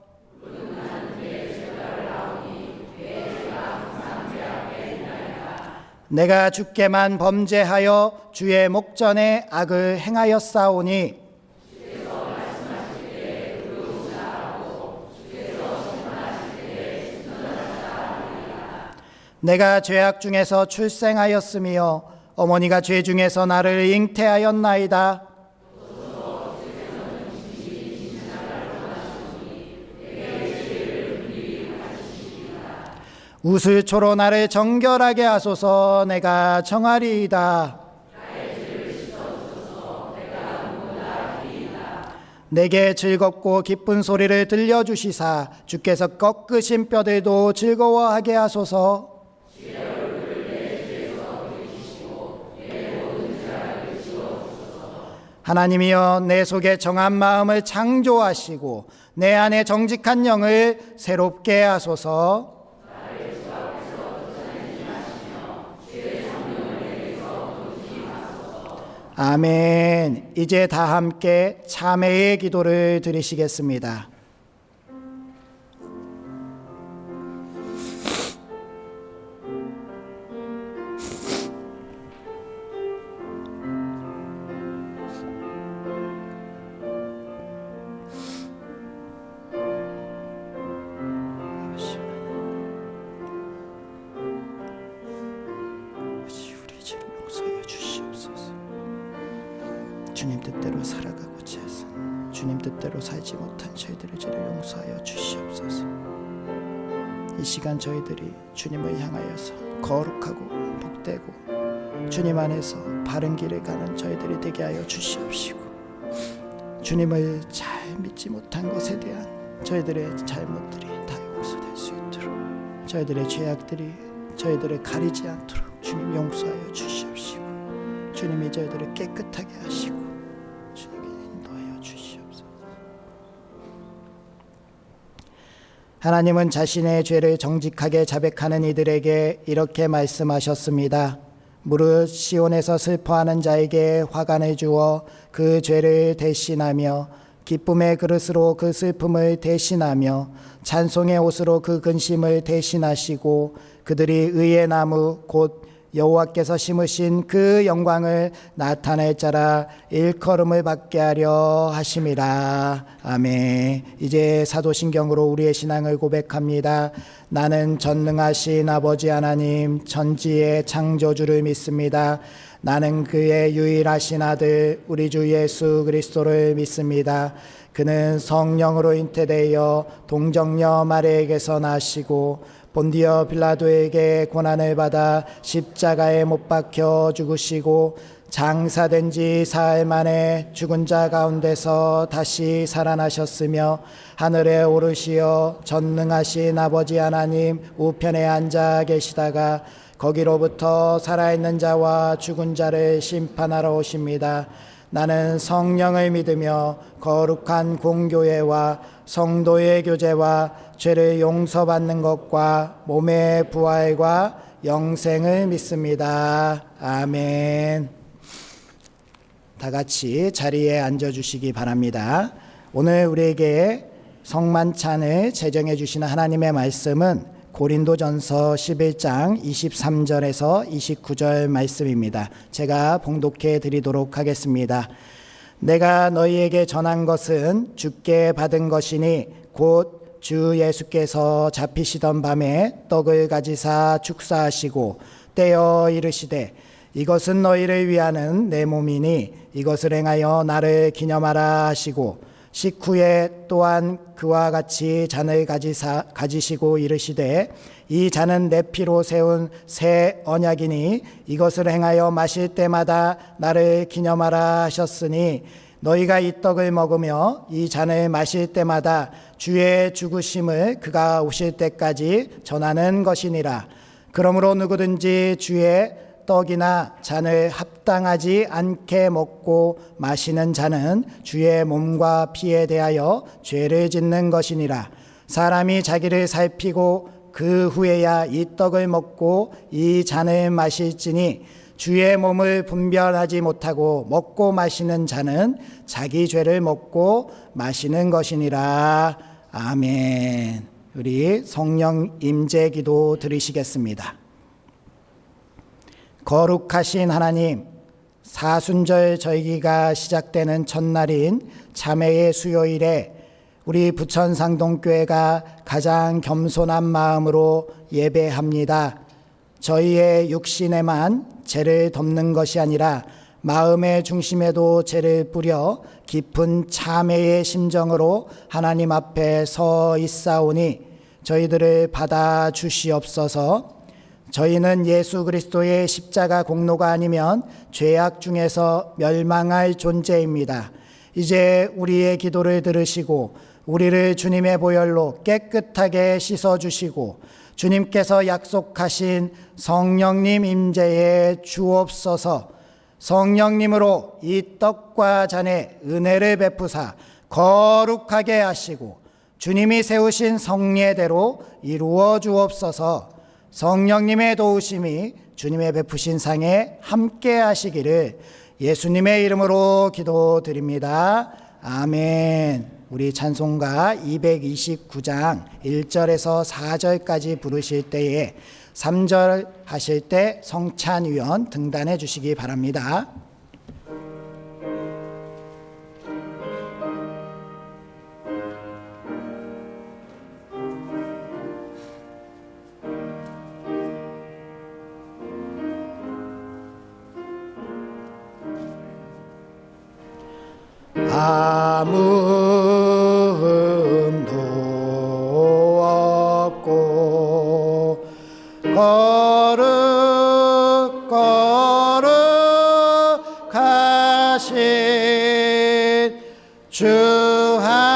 내가 주께만 범죄하여 주의 목전에 악을 행하였사오니 내가 죄악 중에서 출생하였으며 어머니가 죄 중에서 나를 잉태하였나이다. 우슬초로 나를 정결하게 하소서. 내가 정하리이다. 내게 즐겁고 기쁜 소리를 들려주시사 주께서 꺾으신 뼈들도 즐거워하게 하소서. 하나님이여, 내 속에 정한 마음을 창조하시고 내 안에 정직한 영을 새롭게 하소서. 아멘. 이제 다 함께 참회의 기도를 드리시겠습니다. 주님 뜻대로 살아가고자 해서 주님 뜻대로 살지 못한 저희들의 죄를 용서하여 주시옵소서. 이 시간 저희들이 주님을 향하여서 거룩하고 복되고 주님 안에서 바른 길을 가는 저희들이 되게 하여 주시옵시고, 주님을 잘 믿지 못한 것에 대한 저희들의 잘못들이 다 용서될 수 있도록, 저희들의 죄악들이 저희들을 가리지 않도록 주님 용서하여 주시옵시고, 주님이 저희들을 깨끗하게 하시고 주님이 인도하여 주시옵소서. 하나님은 자신의 죄를 정직하게 자백하는 이들에게 이렇게 말씀하셨습니다. 무릇 시온에서 슬퍼하는 자에게 화관을 주어 그 죄를 대신하며 기쁨의 그릇으로 그 슬픔을 대신하며 찬송의 옷으로 그 근심을 대신하시고 그들이 의의 나무 곧 여호와께서 심으신 그 영광을 나타낼 자라 일컬음을 받게 하려 하심이라. 아멘. 이제 사도신경으로 우리의 신앙을 고백합니다. 나는 전능하신 아버지 하나님 천지의 창조주를 믿습니다. 나는 그의 유일하신 아들 우리 주 예수 그리스도를 믿습니다. 그는 성령으로 잉태되어 동정녀 마리아에게서 나시고 본디어 빌라도에게 고난을 받아 십자가에 못 박혀 죽으시고 장사된 지 사흘 만에 죽은 자 가운데서 다시 살아나셨으며 하늘에 오르시어 전능하신 아버지 하나님 우편에 앉아 계시다가 거기로부터 살아있는 자와 죽은 자를 심판하러 오십니다. 나는 성령을 믿으며 거룩한 공교회와 성도의 교제와 죄를 용서받는 것과 몸의 부활과 영생을 믿습니다. 아멘. 다 같이 자리에 앉아주시기 바랍니다. 오늘 우리에게 성만찬을 제정해 주시는 하나님의 말씀은 고린도전서 11장 23절에서 29절 말씀입니다. 제가 봉독해 드리도록 하겠습니다. 내가 너희에게 전한 것은 주께 받은 것이니 곧 주 예수께서 잡히시던 밤에 떡을 가지사 축사하시고 떼어 이르시되 이것은 너희를 위하는 내 몸이니 이것을 행하여 나를 기념하라 하시고 식후에 또한 그와 같이 잔을 가지시고 이르시되 이 잔은 내 피로 세운 새 언약이니 이것을 행하여 마실 때마다 나를 기념하라 하셨으니 너희가 이 떡을 먹으며 이 잔을 마실 때마다 주의 죽으심을 그가 오실 때까지 전하는 것이니라. 그러므로 누구든지 주의 떡이나 잔을 합당하지 않게 먹고 마시는 자는 주의 몸과 피에 대하여 죄를 짓는 것이니라. 사람이 자기를 살피고 그 후에야 이 떡을 먹고 이 잔을 마실지니 주의 몸을 분별하지 못하고 먹고 마시는 자는 자기 죄를 먹고 마시는 것이니라. 아멘. 우리 성령 임재 기도 드리시겠습니다. 거룩하신 하나님, 사순절 절기가 시작되는 첫날인 참회의 수요일에 우리 부천상동교회가 가장 겸손한 마음으로 예배합니다. 저희의 육신에만 죄를 덮는 것이 아니라 마음의 중심에도 죄를 뿌려 깊은 참회의 심정으로 하나님 앞에 서 있사오니 저희들을 받아 주시옵소서. 저희는 예수 그리스도의 십자가 공로가 아니면 죄악 중에서 멸망할 존재입니다. 이제 우리의 기도를 들으시고 우리를 주님의 보혈로 깨끗하게 씻어주시고 주님께서 약속하신 성령님 임재에 주옵소서. 성령님으로 이 떡과 잔에 은혜를 베푸사 거룩하게 하시고 주님이 세우신 성례대로 이루어 주옵소서. 성령님의 도우심이 주님의 베푸신 상에 함께 하시기를 예수님의 이름으로 기도드립니다. 아멘. 우리 찬송가 229장 1절에서 4절까지 부르실 때에 3절 하실 때 성찬위원 등단해 주시기 바랍니다. 아무 흠도 없고 거룩하신 주 하나님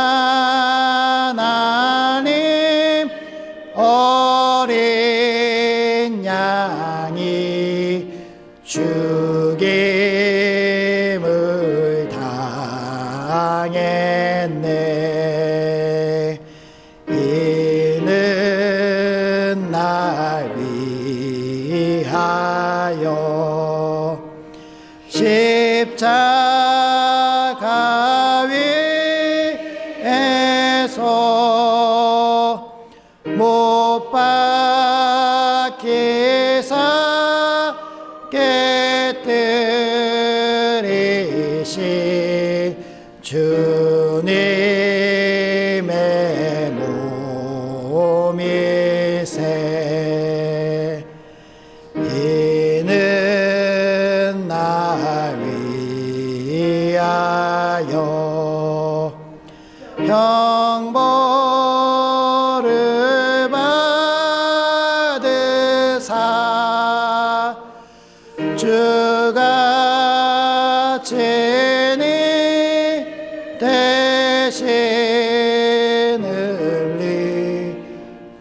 어린 양이 죽임을 당했네. 이는 날 위하여 십자가 위 들이신 주님의 몸이세. 이는 날 위하여 형벌을 받으사 주가 친히 대신을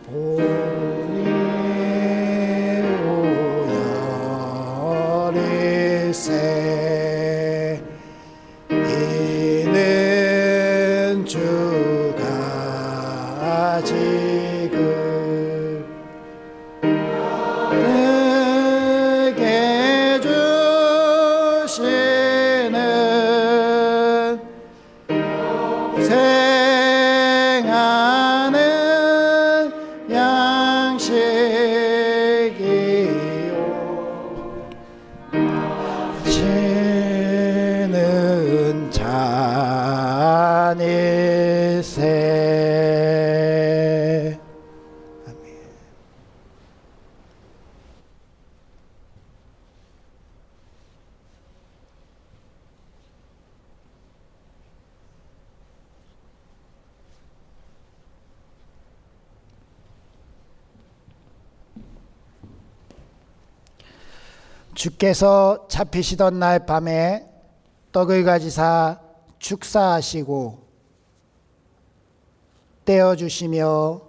보니 오열일세. 이는 주가 지금 내게 주시는 생하는 양식이요 지는 잔일세. 아멘. 주께서 잡히시던 날 밤에 떡을 가지사 축사하시고 떼어주시며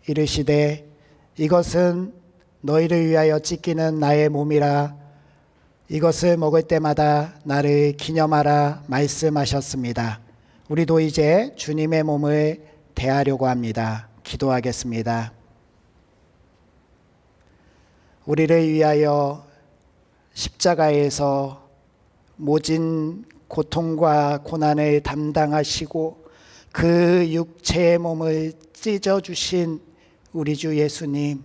이르시되 이것은 너희를 위하여 찢기는 나의 몸이라. 이것을 먹을 때마다 나를 기념하라 말씀하셨습니다. 우리도 이제 주님의 몸을 대하려고 합니다. 기도하겠습니다. 우리를 위하여 십자가에서 모진 고통과 고난을 담당하시고 그 육체의 몸을 찢어주신 우리 주 예수님,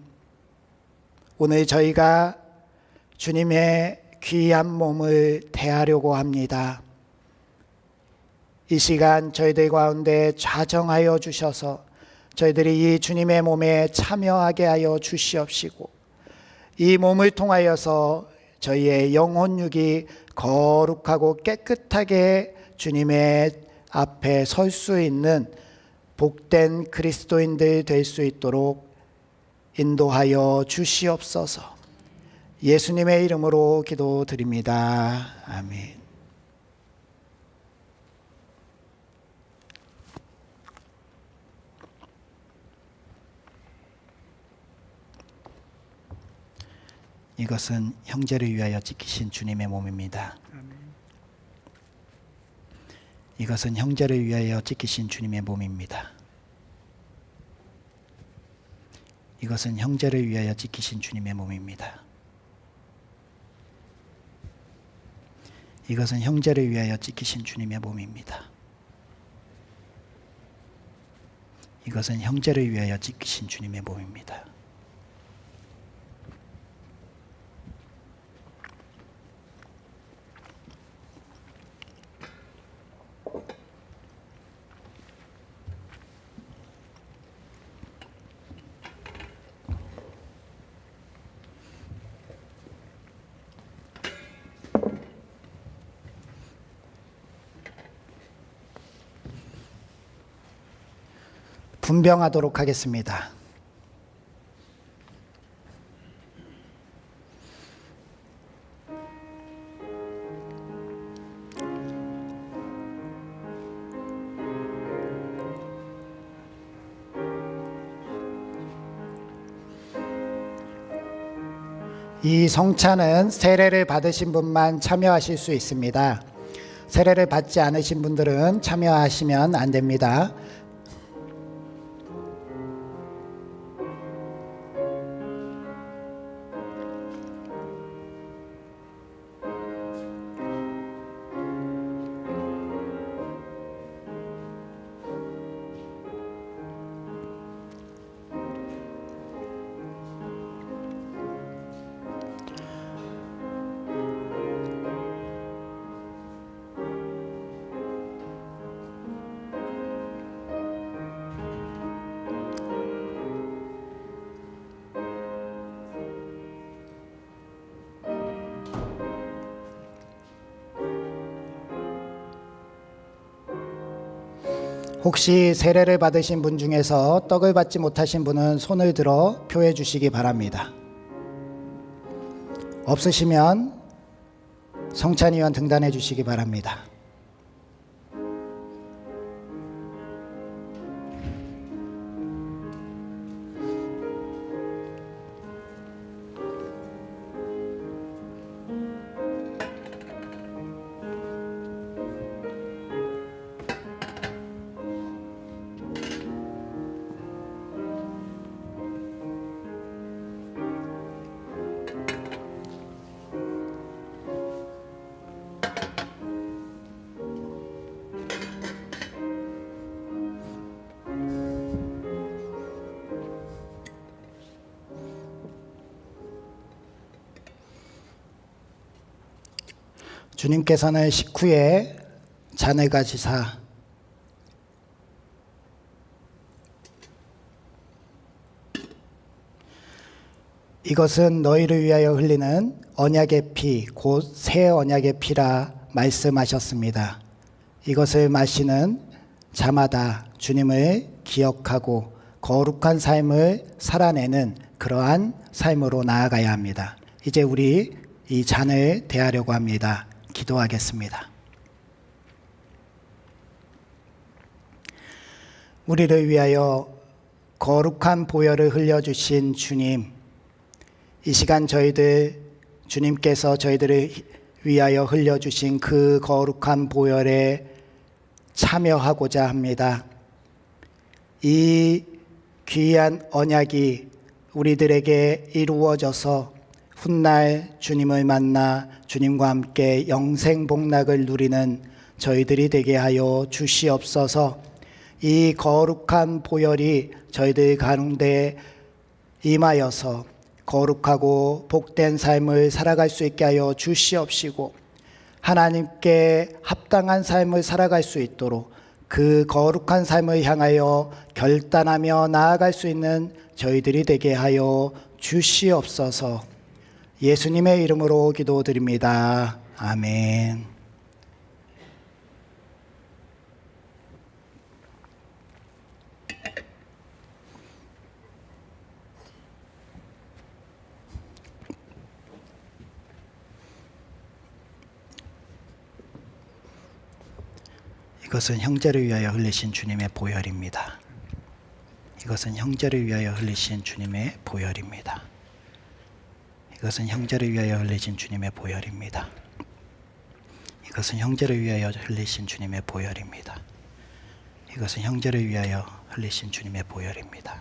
오늘 저희가 주님의 귀한 몸을 대하려고 합니다. 이 시간 저희들 가운데 좌정하여 주셔서 저희들이 이 주님의 몸에 참여하게 하여 주시옵시고 이 몸을 통하여서 저희의 영혼육이 거룩하고 깨끗하게 주님의 앞에 설 수 있는 복된 그리스도인들 될 수 있도록 인도하여 주시옵소서. 예수님의 이름으로 기도드립니다. 아멘. 이것은 형제를 위하여 찢기신 주님의 몸입니다. 이것은 형제를 위하여 찢기신 주님의 몸입니다. 이것은 형제를 위하여 찢기신 주님의 몸입니다. 이것은 형제를 위하여 찢기신 주님의 몸입니다. 이것은 형제를 위하여 찢기신 주님의 몸입니다. 분병하도록 하겠습니다. 이 성찬은 세례를 받으신 분만 참여하실 수 있습니다. 세례를 받지 않으신 분들은 참여하시면 안 됩니다. 혹시 세례를 받으신 분 중에서 떡을 받지 못하신 분은 손을 들어 표해 주시기 바랍니다. 없으시면 성찬위원 등단해 주시기 바랍니다. 주님께서는 식후에 잔을 가지사 이것은 너희를 위하여 흘리는 언약의 피, 곧 새 언약의 피라 말씀하셨습니다. 이것을 마시는 자마다 주님을 기억하고 거룩한 삶을 살아내는 그러한 삶으로 나아가야 합니다. 이제 우리 이 잔을 대하려고 합니다. 기도하겠습니다. 우리를 위하여 거룩한 보혈을 흘려주신 주님, 이 시간 주님께서 저희들을 위하여 흘려주신 그 거룩한 보혈에 참여하고자 합니다. 이 귀한 언약이 우리들에게 이루어져서 훗날 주님을 만나 주님과 함께 영생 복락을 누리는 저희들이 되게 하여 주시옵소서. 이 거룩한 보혈이 저희들 가운데 임하여서 거룩하고 복된 삶을 살아갈 수 있게 하여 주시옵시고, 하나님께 합당한 삶을 살아갈 수 있도록 그 거룩한 삶을 향하여 결단하며 나아갈 수 있는 저희들이 되게 하여 주시옵소서. 예수님의 이름으로 기도드립니다. 아멘. 이것은 형제를 위하여 흘리신 주님의 보혈입니다. 이것은 형제를 위하여 흘리신 주님의 보혈입니다. 이것은 형제를 위하여 흘리신 주님의 보혈입니다. 이것은 형제를 위하여 흘리신 주님의 보혈입니다. 이것은 형제를 위하여 흘리신 주님의 보혈입니다.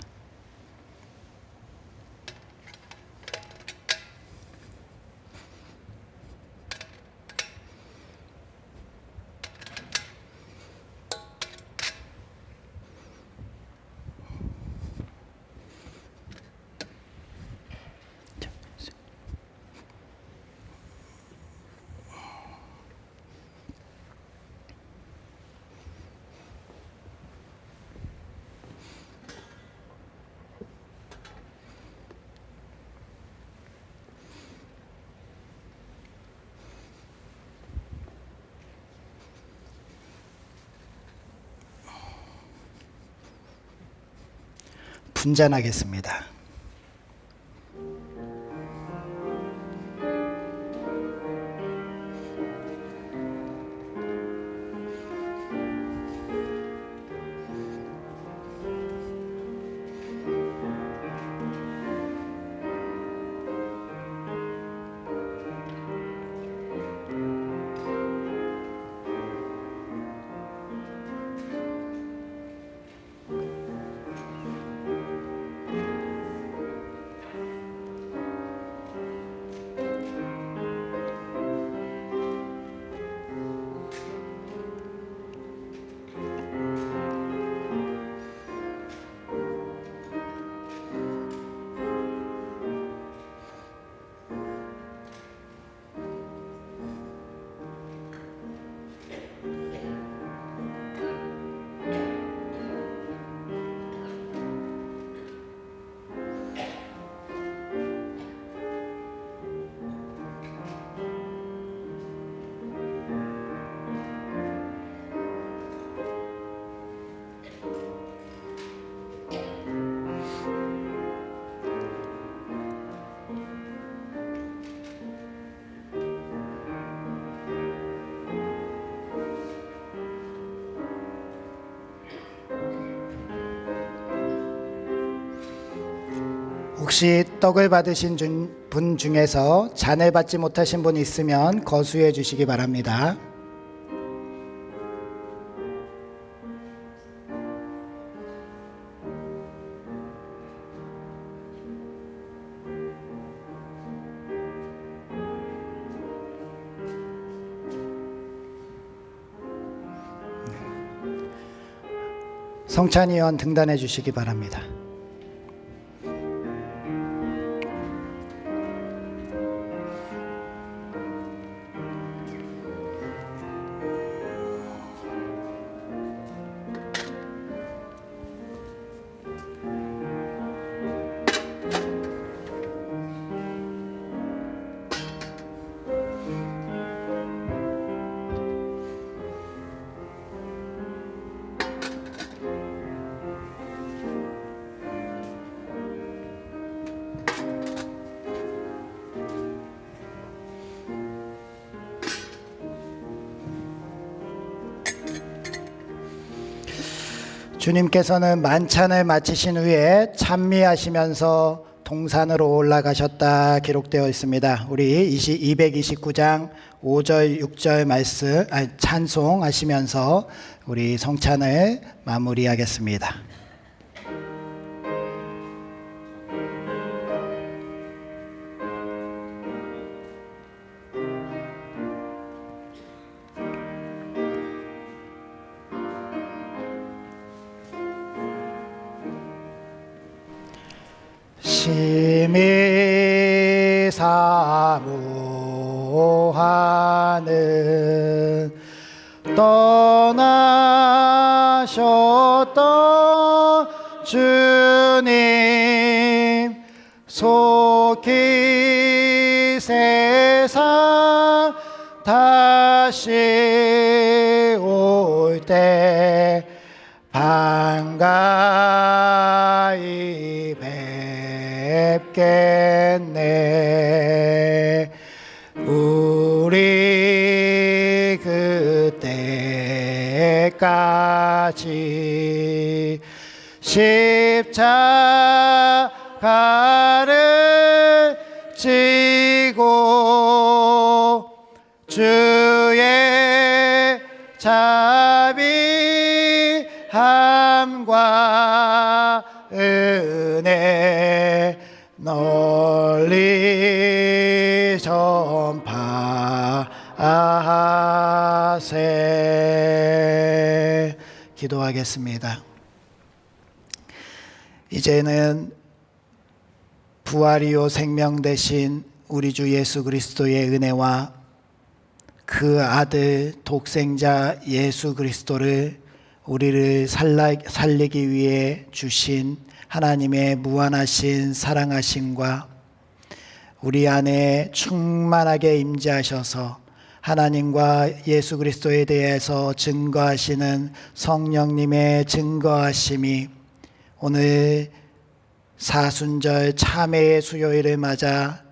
분잔하겠습니다. 혹시 떡을 받으신 분 중에서 잔을 받지 못하신 분 있으면 거수해 주시기 바랍니다. 성찬 의원 등단해 주시기 바랍니다. 주님께서는 만찬을 마치신 후에 찬미하시면서 동산으로 올라가셨다 기록되어 있습니다. 우리 229장 5절 6절 말씀 찬송하시면서 우리 성찬을 마무리하겠습니다. 심히 사모하는 떠나셨던 주님 속히 세상 다시 올 때 반가이 뵙겠네. 우리 그때까지 십자가를 지고 주의 자비함과 은혜 널리 전파하세. 기도하겠습니다. 이제는 부활이요 생명 되신 우리 주 예수 그리스도의 은혜와 그 아들 독생자 예수 그리스도를 우리를 살리기 위해 주신 하나님의 무한하신 사랑하심과 우리 안에 충만하게 임재하셔서 하나님과 예수 그리스도에 대해서 증거하시는 성령님의 증거하심이 오늘 사순절 참회의 수요일을 맞아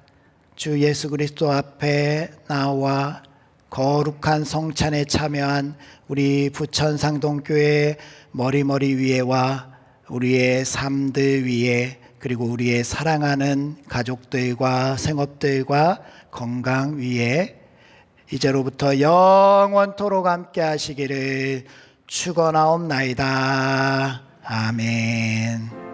주 예수 그리스도 앞에 나와 거룩한 성찬에 참여한 우리 부천상동교회 머리머리 위에와 우리의 삶들 위에 그리고 우리의 사랑하는 가족들과 생업들과 건강 위에 이제로부터 영원토록 함께 하시기를 축원하옵나이다. 아멘.